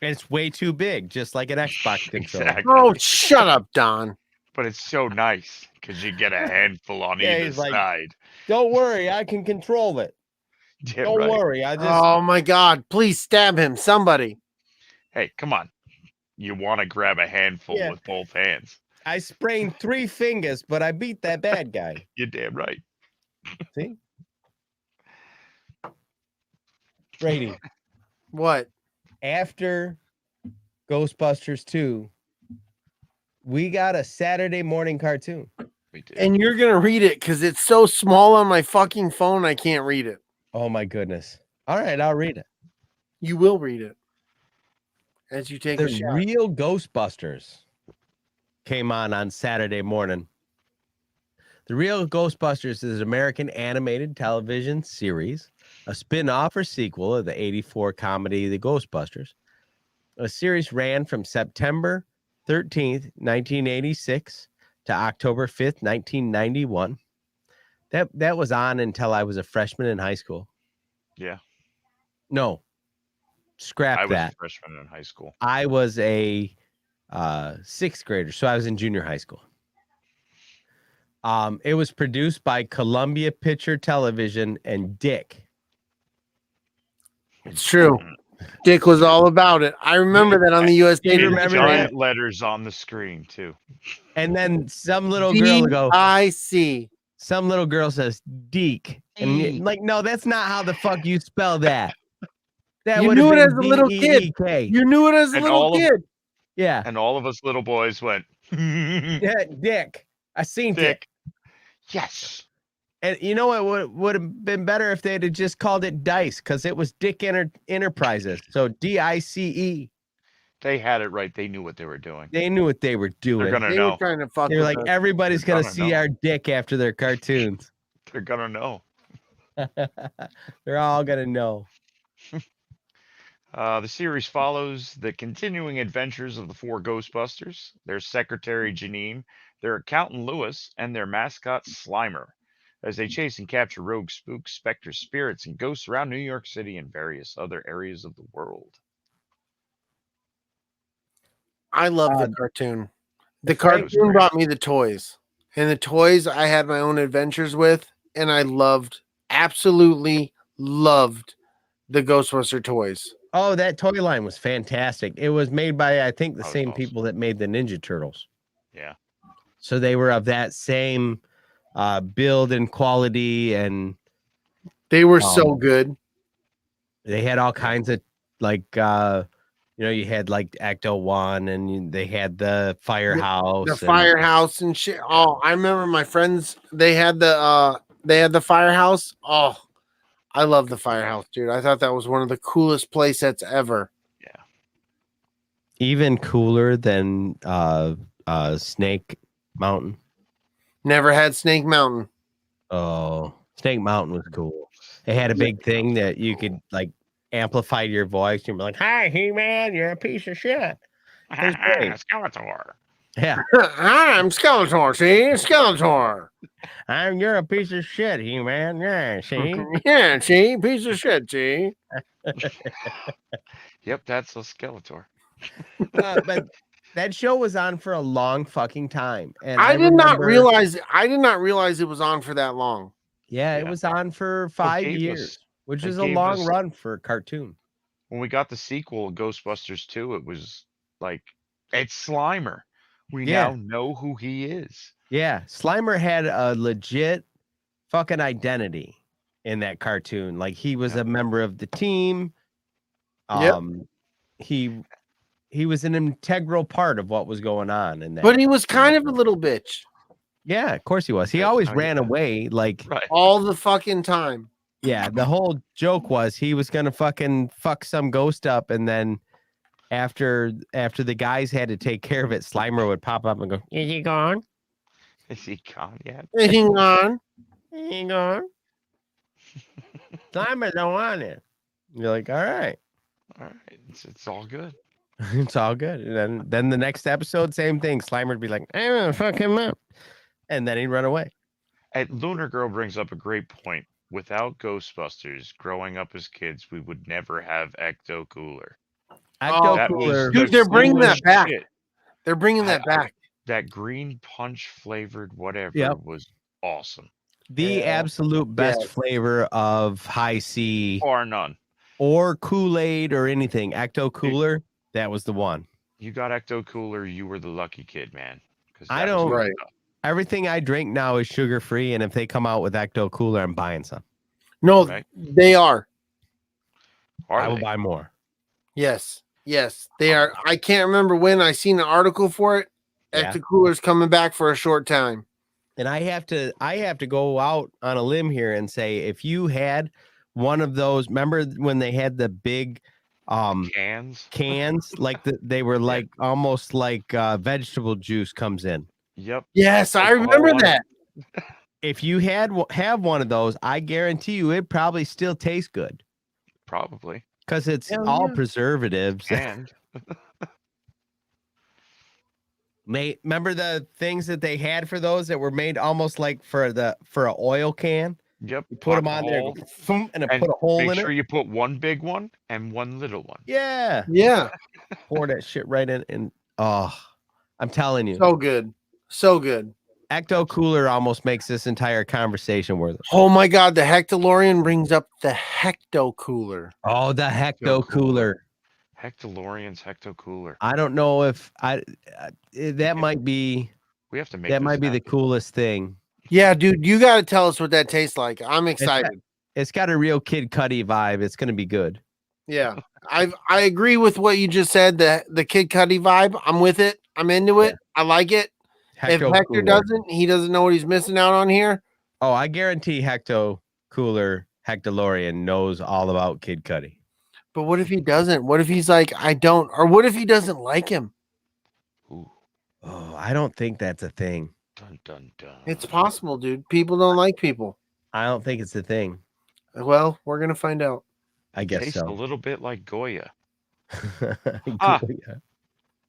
And it's way too big, just like an Xbox controller. Exactly. Oh, shut up, Don. But it's so nice because you get a handful on Yeah, either he's like, side. Don't worry, I can control it. Yeah, Don't right. worry, I just Oh my God. Please stab him. Somebody. Hey, come on. You want to grab a handful with both hands. I sprained 3 fingers, but I beat that bad guy. You're damn right. See? Brady, What? after Ghostbusters 2, we got a Saturday morning cartoon. We did. And you're gonna read it because it's so small on my fucking phone, I can't read it. Oh my goodness. All right, I'll read it. You will read it as you take a The shot. Real Ghostbusters came on Saturday morning. The Real Ghostbusters is an American animated television series, a spin-off or sequel of the 1984 comedy The Ghostbusters. The series ran from September 13th, 1986 to October 5th, 1991. That was on until I was a freshman in high school. Yeah. No. Scrap I was that. a freshman in high school. I was a sixth grader, so I was in junior high school. It was produced by Columbia Picture Television and Dick. It's true. Dick was all about it. I remember that on the USA. You And remember giant that? letters on the screen too. And then some little girl will go, D-I-C. some little girl says Deek. And you're like, no, that's not how the fuck you spell that. That You would knew have it been as a little kid. D-E-E-K. You knew it as a And little all of- kid. Yeah. And all of us little boys went, Yeah, Dick. I seen Dick. Dick. Yes. And you know what would have been better if they'd have just called it Dice, because it was Dick Enterprises. So D-I-C-E. They had it right. They knew what they were doing. They knew what they were doing. They're gonna They know. were trying to fuck They're with like, us. everybody's They're gonna gonna see know. our dick after their cartoons. They're gonna know. They're all gonna know. The series follows the continuing adventures of the four Ghostbusters, their secretary Janine, their accountant Lewis, and their mascot Slimer, as they chase and capture rogue spooks, specters, spirits, and ghosts around New York City and various other areas of the world. I love the cartoon. The Frank- cartoon brought me the toys. And the toys I had my own adventures with. And I absolutely loved the Ghostbuster toys. Oh, that toy line was fantastic. It was made by, I think, the That was same awesome. people that made the Ninja Turtles. Yeah. So they were of that same build and quality, and They were so good. they had all kinds of like you had like Ecto 1, and they had the firehouse. The firehouse and shit. Oh, I remember my friends, they had the firehouse. Oh, I love the firehouse, dude. I thought that was one of the coolest play sets ever. Even cooler than Snake Mountain. Never had Snake Mountain. Oh, Snake Mountain was cool. It had a big thing that you could like amplify your voice. You'd be like, "Hi, He-Man, you're a piece of shit." It was great. Skeletor. Yeah, I'm Skeletor, see? Skeletor. you're a piece of shit, He-Man. Yeah, see. Yeah, see? Piece of shit, see? Yep, that's a Skeletor. But that show was on for a long fucking time, and I did not remember- realize it was on for that long. Yeah, it Yeah. was on for 5 gave years, us- which it is a gave long us- run for a cartoon. When we got the sequel, Ghostbusters 2, it was like, it's Slimer. We Yeah. now know who he is. Yeah, Slimer had a legit fucking identity in that cartoon. Like he was a member of the team. Yep. He was an integral part of what was going on in that. But he was kind of a little bitch Yeah, of course he was. He Yeah, always I ran get that. away. Like, Right. all the fucking time. yeah, the whole joke was he was gonna fucking fuck some ghost up, and then after the guys had to take care of it, Slimer would pop up and go, "Is he gone? Is he gone yet? Hang on. Is he gone? Slimer don't want it." You're like, all right. All right. It's all good. It's all good. And then the next episode, same thing. Slimer would be like, "I'm gonna fuck him up," and then he'd run away. And Lunar Girl brings up a great point. Without Ghostbusters, growing up as kids, we would never have Ecto Cooler. Ecto That Cooler. was Dude, the they're bringing that coolest back. shit. They're bringing that back. That green punch flavored whatever Yep. was awesome. The Yeah. absolute best Yes. flavor of High C Bar none. or Kool-Aid or anything. Ecto Cooler, that was the one. You got Ecto Cooler, you were the lucky kid, man. 'Cause I that was don't- good Right. stuff. Everything I drink now is sugar free, and if they come out with Ecto Cooler, I'm buying some. No, Right. they are. Are I will they? buy more. Yes, they are. I can't remember when I seen an article for it. Yeah. Ecto Cooler's coming back for a short time. And I have to go out on a limb here and say, if you had one of those, remember when they had the big cans like they were like almost like vegetable juice comes in. Yep. Yes, I remember that. If you have one of those, I guarantee you it probably still tastes good. Probably. Because it's all preservatives. And remember the things that they had for those that were made almost like for an oil can? Yep. You put them on there and put a hole in it. Make sure you put one big one and one little one. Yeah. Yeah. Pour that shit right in. And I'm telling you. So good. So good. Ecto Cooler almost makes this entire conversation worth it. Oh my God. The Hectolorian brings up the Hecto Cooler. Oh, the Hecto Cooler. Hectolorian's Hecto Cooler. I don't know if that might be. We have to make that might be the coolest thing. Yeah, dude, you got to tell us what that tastes like. I'm excited. It's got a real Kid Cudi vibe. It's going to be good. Yeah, I agree with what you just said. The Kid Cudi vibe. I'm with it. I'm into it. I like it. If Hector doesn't, he doesn't know what he's missing out on here. Oh, I guarantee Hecto Cooler Hectolorian knows all about Kid Cudi. But what if he doesn't? What if he's like, I don't? Or what if he doesn't like him? Ooh. Oh, I don't think that's a thing. Dun, dun, dun. It's possible, dude. People don't like people. I don't think it's a thing. Well, we're gonna find out. I guess Tastes so. a little bit like Goya. Goya.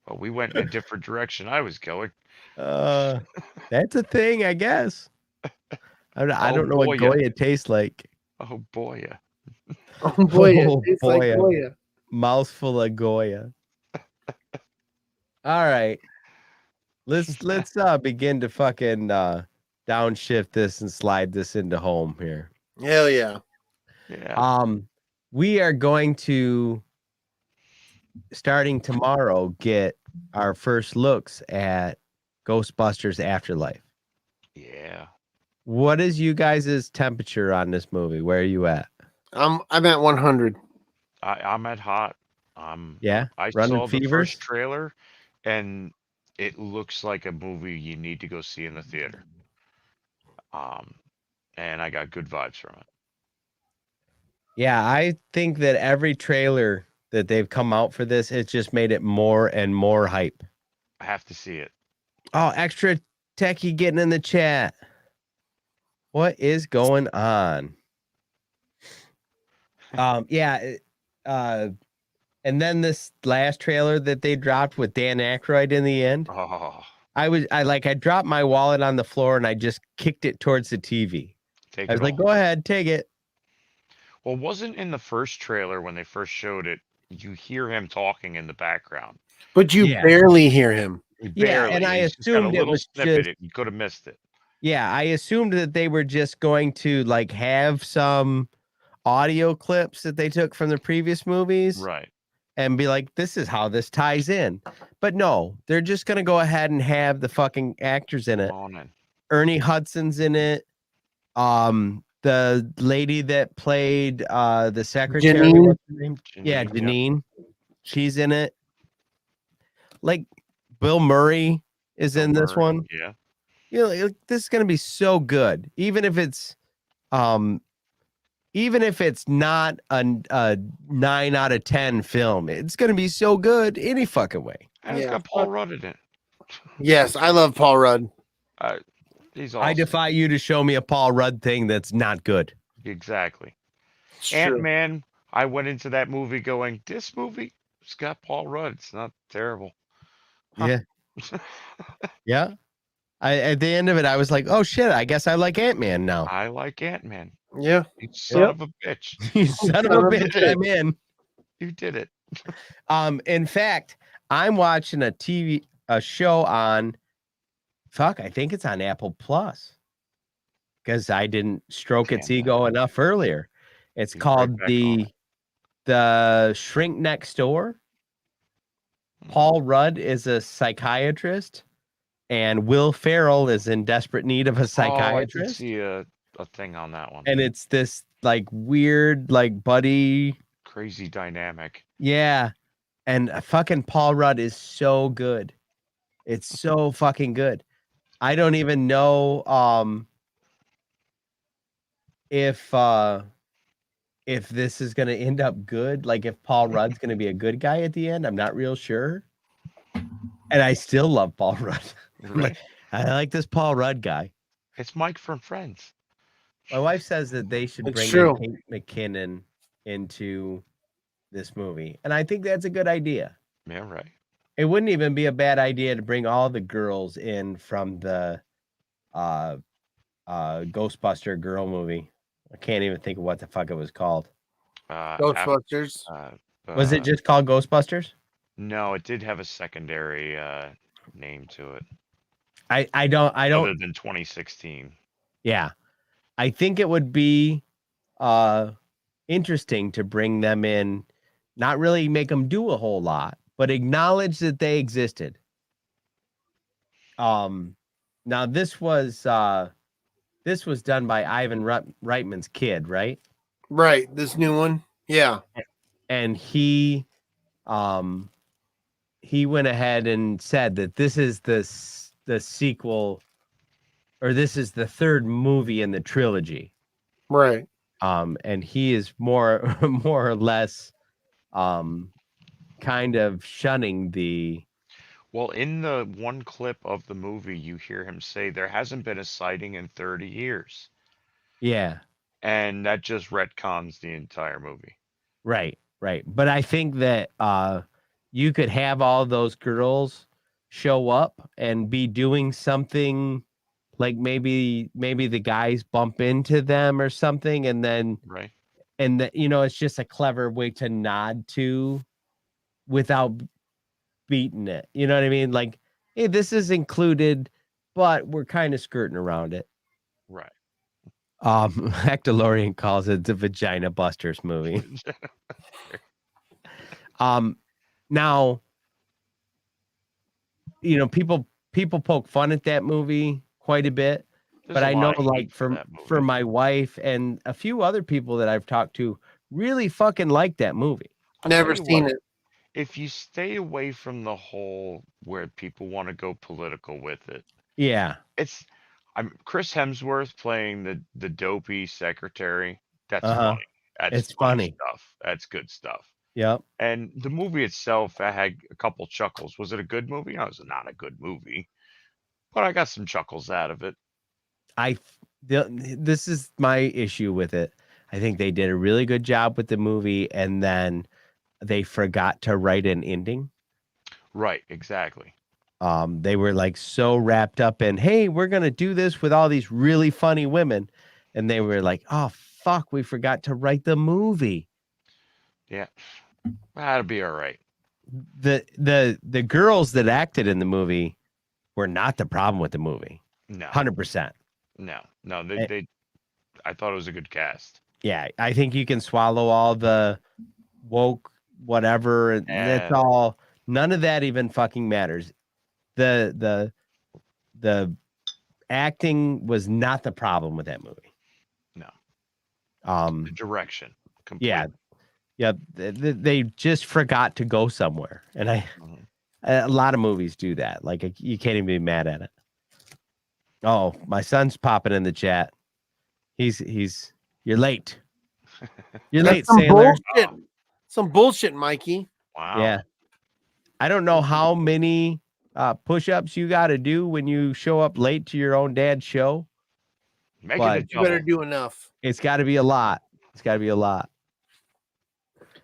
Well, we went in a different direction. I was going. That's a thing, I guess. I don't know what Goya tastes like. Oh boy. Oh boy, it tastes like Goya. Mouthful of Goya. All right. Let's begin to fucking downshift this and slide this into home here. Hell yeah. Yeah. We are going to, starting tomorrow, get our first looks at Ghostbusters Afterlife. Yeah. What is you guys' temperature on this movie? Where are you at? I'm at 100. I'm at hot. Yeah. I Running saw the fevers? first trailer, and it looks like a movie you need to go see in the theater. And I got good vibes from it. Yeah, I think that every trailer that they've come out for this, it's just made it more and more hype. I have to see it. Oh, extra techie getting in the chat. What is going on? And then this last trailer that they dropped with Dan Aykroyd in the end. Oh. I dropped my wallet on the floor and I just kicked it towards the TV. I was like, go ahead, take it. Well, wasn't in the first trailer when they first showed it, you hear him talking in the background. But you barely hear him. Yeah, and I assumed it was just... You could have missed it. Yeah, I assumed that they were just going to like have some audio clips that they took from the previous movies. Right. And be like, this is how this ties in. But no, they're just going to go ahead and have the fucking actors in it. Ernie Hudson's in it. The lady that played the secretary. Janine. What's her name? Yeah, Janine. Yeah. She's in it. Like Bill Murray is in this one. Yeah. You know, this is going to be so good. Even if it's not a 9 out of 10 film, it's going to be so good any fucking way. And it's got Paul Rudd in it. Yes, I love Paul Rudd. He's awesome. I defy you to show me a Paul Rudd thing that's not good. Exactly. Ant-Man, I went into that movie going, this movie, it's got Paul Rudd. It's not terrible. Huh. Yeah. Yeah. At the end of it, I was like, oh shit, I guess I like Ant-Man now. I like Ant-Man. Yeah. You son of a bitch. You son of a bitch, I'm in. You did it. In fact, I'm watching a show on I think it's on Apple Plus. Because I didn't stroke its ego enough earlier. It's called the Shrink Next Door. Paul Rudd is a psychiatrist, and Will Ferrell is in desperate need of a psychiatrist. I did see a thing on that one. And it's this like weird, like buddy crazy dynamic. Yeah. And fucking Paul Rudd is so good. It's so fucking good. I don't even know if this is gonna end up good. Like if Paul Rudd's gonna be a good guy at the end. I'm not real sure. And I still love Paul Rudd. Right? I like this Paul Rudd guy. It's Mike from Friends. My wife says that they should It's bring true. in Kate McKinnon into this movie. And I think that's a good idea. Yeah, right. It wouldn't even be a bad idea to bring all the girls in from the Ghostbuster girl movie. I can't even think of what the fuck it was called. Ghostbusters. Was it just called Ghostbusters? No, it did have a secondary name to it. I don't Other than 2016. Yeah. I think it would be interesting to bring them in, not really make them do a whole lot, but acknowledge that they existed. Now this was done by Ivan Reitman's kid, right? Right, this new one. Yeah. And he went ahead and said that this is the sequel, or this is the third movie in the trilogy. Right. And he is more or less kind of shunning the. Well, in the one clip of the movie, you hear him say there hasn't been a sighting in 30 years. Yeah. And that just retcons the entire movie. Right. But I think that you could have all those girls show up and be doing something, like maybe the guys bump into them or something, and then right. And that, it's just a clever way to nod to without beating it. You know what I mean? Like, hey, this is included, but we're kind of skirting around it. Right. Hector calls it the Vagina Busters movie. Now, people poke fun at that movie quite a bit. There's but a I lot know, of like, hate for that for movie. my wife and a few other people that I've talked to, really fucking like that movie. I'll tell Never you seen what, it. If you stay away from the whole where people want to go political with it, Yeah. I'm Chris Hemsworth playing the dopey secretary. That's Uh-huh. funny. That's It's funny. stuff. That's good stuff. Yep. And the movie itself, I had a couple chuckles. Was it a good movie? No, it was not a good movie, but I got some chuckles out of it. This is my issue with it. I think they did a really good job with the movie, and then they forgot to write an ending. Right, exactly. They were like so wrapped up in, hey, we're gonna do this with all these really funny women, and they were like, oh fuck, we forgot to write the movie. Yeah, that'll be all right. The girls that acted in the movie were not the problem with the movie. No, 100%. No, they. I thought it was a good cast. Yeah, I think you can swallow all the woke whatever. That's all. None of that even fucking matters. The acting was not the problem with that movie. No. The direction. Completely. Yeah. They just forgot to go somewhere, and a lot of movies do that. Like, you can't even be mad at it. Oh, my son's popping in the chat. He's you're late. You're late, some Sailor. bullshit. Some bullshit, Mikey. Wow. Yeah. I don't know how many push-ups you got to do when you show up late to your own dad's show. Make but it a You better do enough. it's got to be a lot. It's got to be a lot.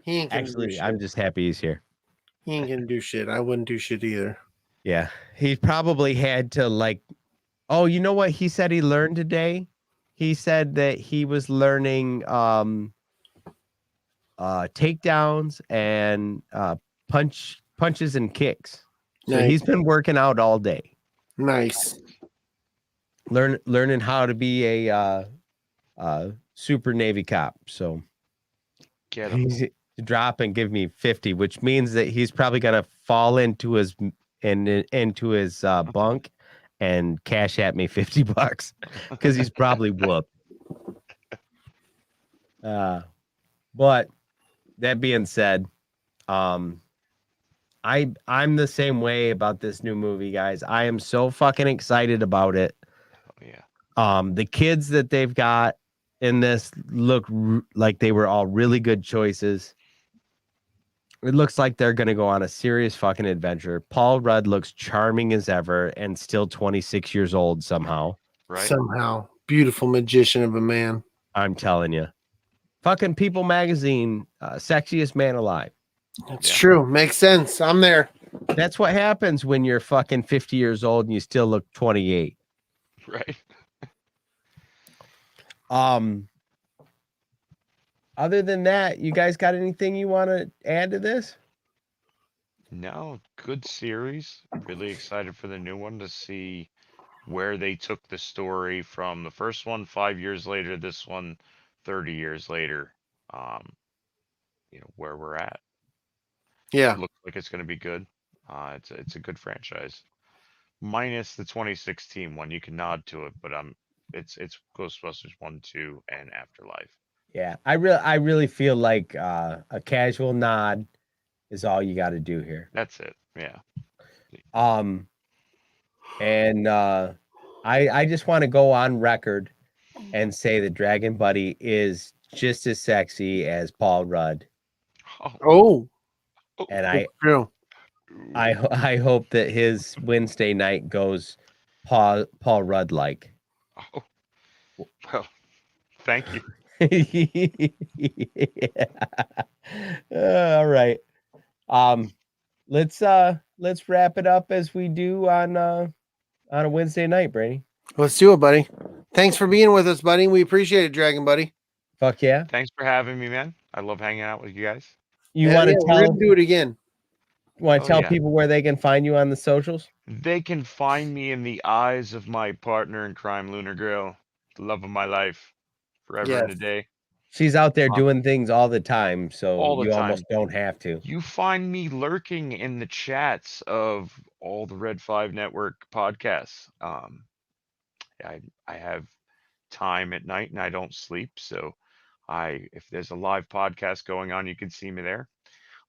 He ain't gonna do Actually, shit. I'm just happy he's here. He ain't gonna do shit. I wouldn't do shit either. Yeah. He probably had to, like, oh, you know what he said he learned today? He said that he was learning takedowns and punches and kicks. So Nice. he's been working out all day. Nice. Learning how to be a super Navy cop. So Get him. he's drop and give me 50, which means that he's probably gonna fall into his bunk and cash at me $50 because he's probably whooped. But that being said, I'm the same way about this new movie, guys. I am so fucking excited about it. Oh yeah. The kids that they've got in this look like they were all really good choices. It looks like they're going to go on a serious fucking adventure. Paul Rudd looks charming as ever and still 26 years old somehow. Right. Somehow. Beautiful magician of a man. I'm telling you. Fucking People Magazine, sexiest man alive. It's true. Makes sense. I'm there. That's what happens when you're fucking 50 years old and you still look 28. Right. Other than that, you guys got anything you want to add to this? No, good series. Really excited for the new one to see where they took the story from the first one 5 years later, this one 30 years later. Where we're at. Yeah. Looks like it's going to be good. It's a good franchise. Minus the 2016 one, you can nod to it, but it's Ghostbusters 1, 2, and Afterlife. Yeah, I really feel like a casual nod is all you got to do here. That's it. Yeah. And I just want to go on record and say that Dragon Buddy is just as sexy as Paul Rudd. Oh. And I hope that his Wednesday night goes Paul Rudd like. Oh. Well, thank you. All right. Let's wrap it up as we do on a Wednesday night, Brady. Let's do it, buddy. Thanks for being with us, buddy. We appreciate it, Dragon Buddy. Fuck yeah. Thanks for having me, man. I love hanging out with you guys. You want to We're tell gonna do it again. Want to tell people where they can find you on the socials? They can find me in the eyes of my partner in crime, Lunar Girl, the love of my life, forever and a day. She's out there doing things all the time, so all the you time. almost don't have to. You find me lurking in the chats of all the Red 5 Network podcasts. I have time at night and I don't sleep, so if there's a live podcast going on, you can see me there.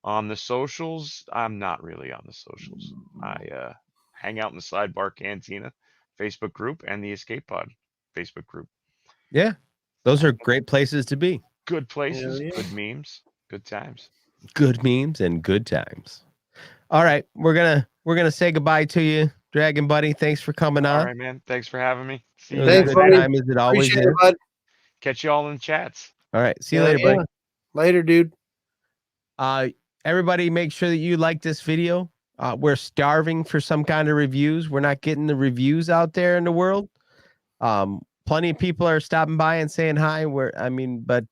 On the socials, I'm not really on the socials. I hang out in the Sidebar Cantina Facebook group and the Escape Pod Facebook group. Yeah, those are great places to be. Good places, good memes, good times. Good memes and good times. All right, we're gonna say goodbye to you, Dragon Buddy. Thanks for coming on. All right, man. Thanks for having me. See you Thanks, later. time as it always Appreciate is. it, bud. Catch you all in the chats. All right, see you later, buddy. Later, dude. Everybody, make sure that you like this video. We're starving for some kind of reviews. We're not getting the reviews out there in the world. Plenty of people are stopping by and saying hi. But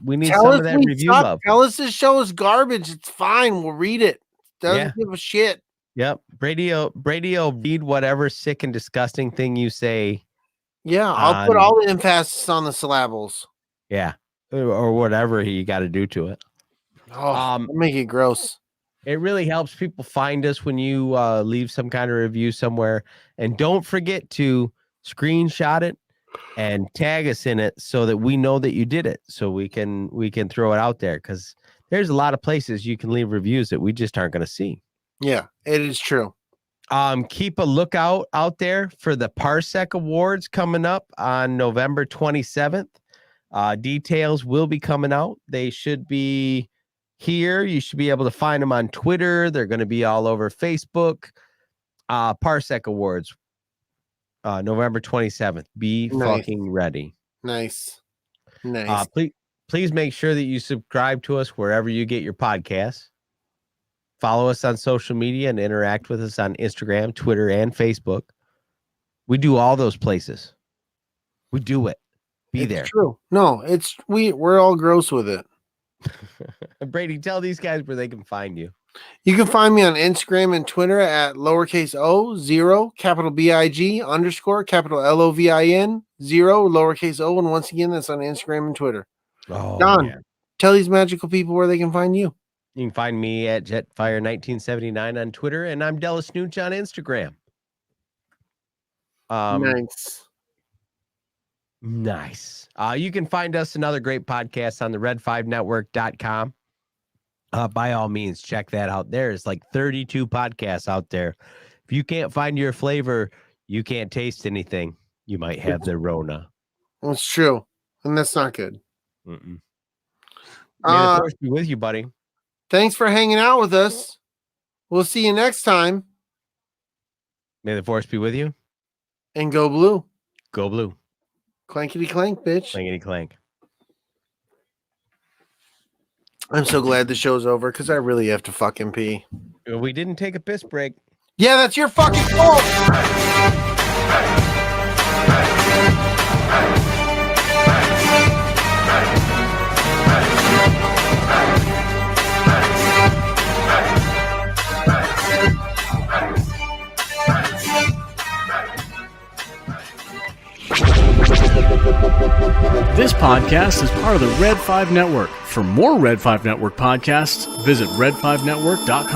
we need some of that review love. Tell us this show is garbage. It's fine. We'll read it. Doesn't give a shit. Yep. Brady will read whatever sick and disgusting thing you say. Yeah, I'll put all the emphasis on the syllables. Yeah. Or whatever you got to do to it. Oh, make it gross. It really helps people find us when you leave some kind of review somewhere. And don't forget to screenshot it and tag us in it so that we know that you did it, so we can throw it out there, because there's a lot of places you can leave reviews that we just aren't going to see. Yeah, it is true. Keep a lookout out there for the Parsec Awards coming up on November 27th. Details will be coming out. They should be here. You should be able to find them on Twitter. They're going to be all over Facebook. Parsec Awards, November 27th. Be fucking ready. Nice. Please make sure that you subscribe to us wherever you get your podcasts. Follow us on social media and interact with us on Instagram, Twitter, and Facebook. We do all those places. We do it. Be there. True. No, we're all gross with it. Brady, tell these guys where they can find you. You can find me on Instagram and Twitter at lowercase o 0 capital BIG _ capital LOVIN 0 lowercase o, and once again that's on Instagram and Twitter. Don, tell these magical people where they can find you. You can find me at Jetfire1979 on Twitter, and I'm DellaSnooch on Instagram. Nice. You can find us another great podcast on the red5network.com. by all means, check that out. There's like 32 podcasts out there. If you can't find your flavor, you can't taste anything. You might have the Rona. That's true. And that's not good. May the force be with you, buddy. Thanks for hanging out with us. We'll see you next time. May the force be with you. And go blue. Go blue. Clankety clank, bitch. Clankety clank. I'm so glad the show's over because I really have to fucking pee. We didn't take a piss break. Yeah, that's your fucking fault. This podcast is part of the Red 5 Network. For more Red 5 Network podcasts, visit red5network.com.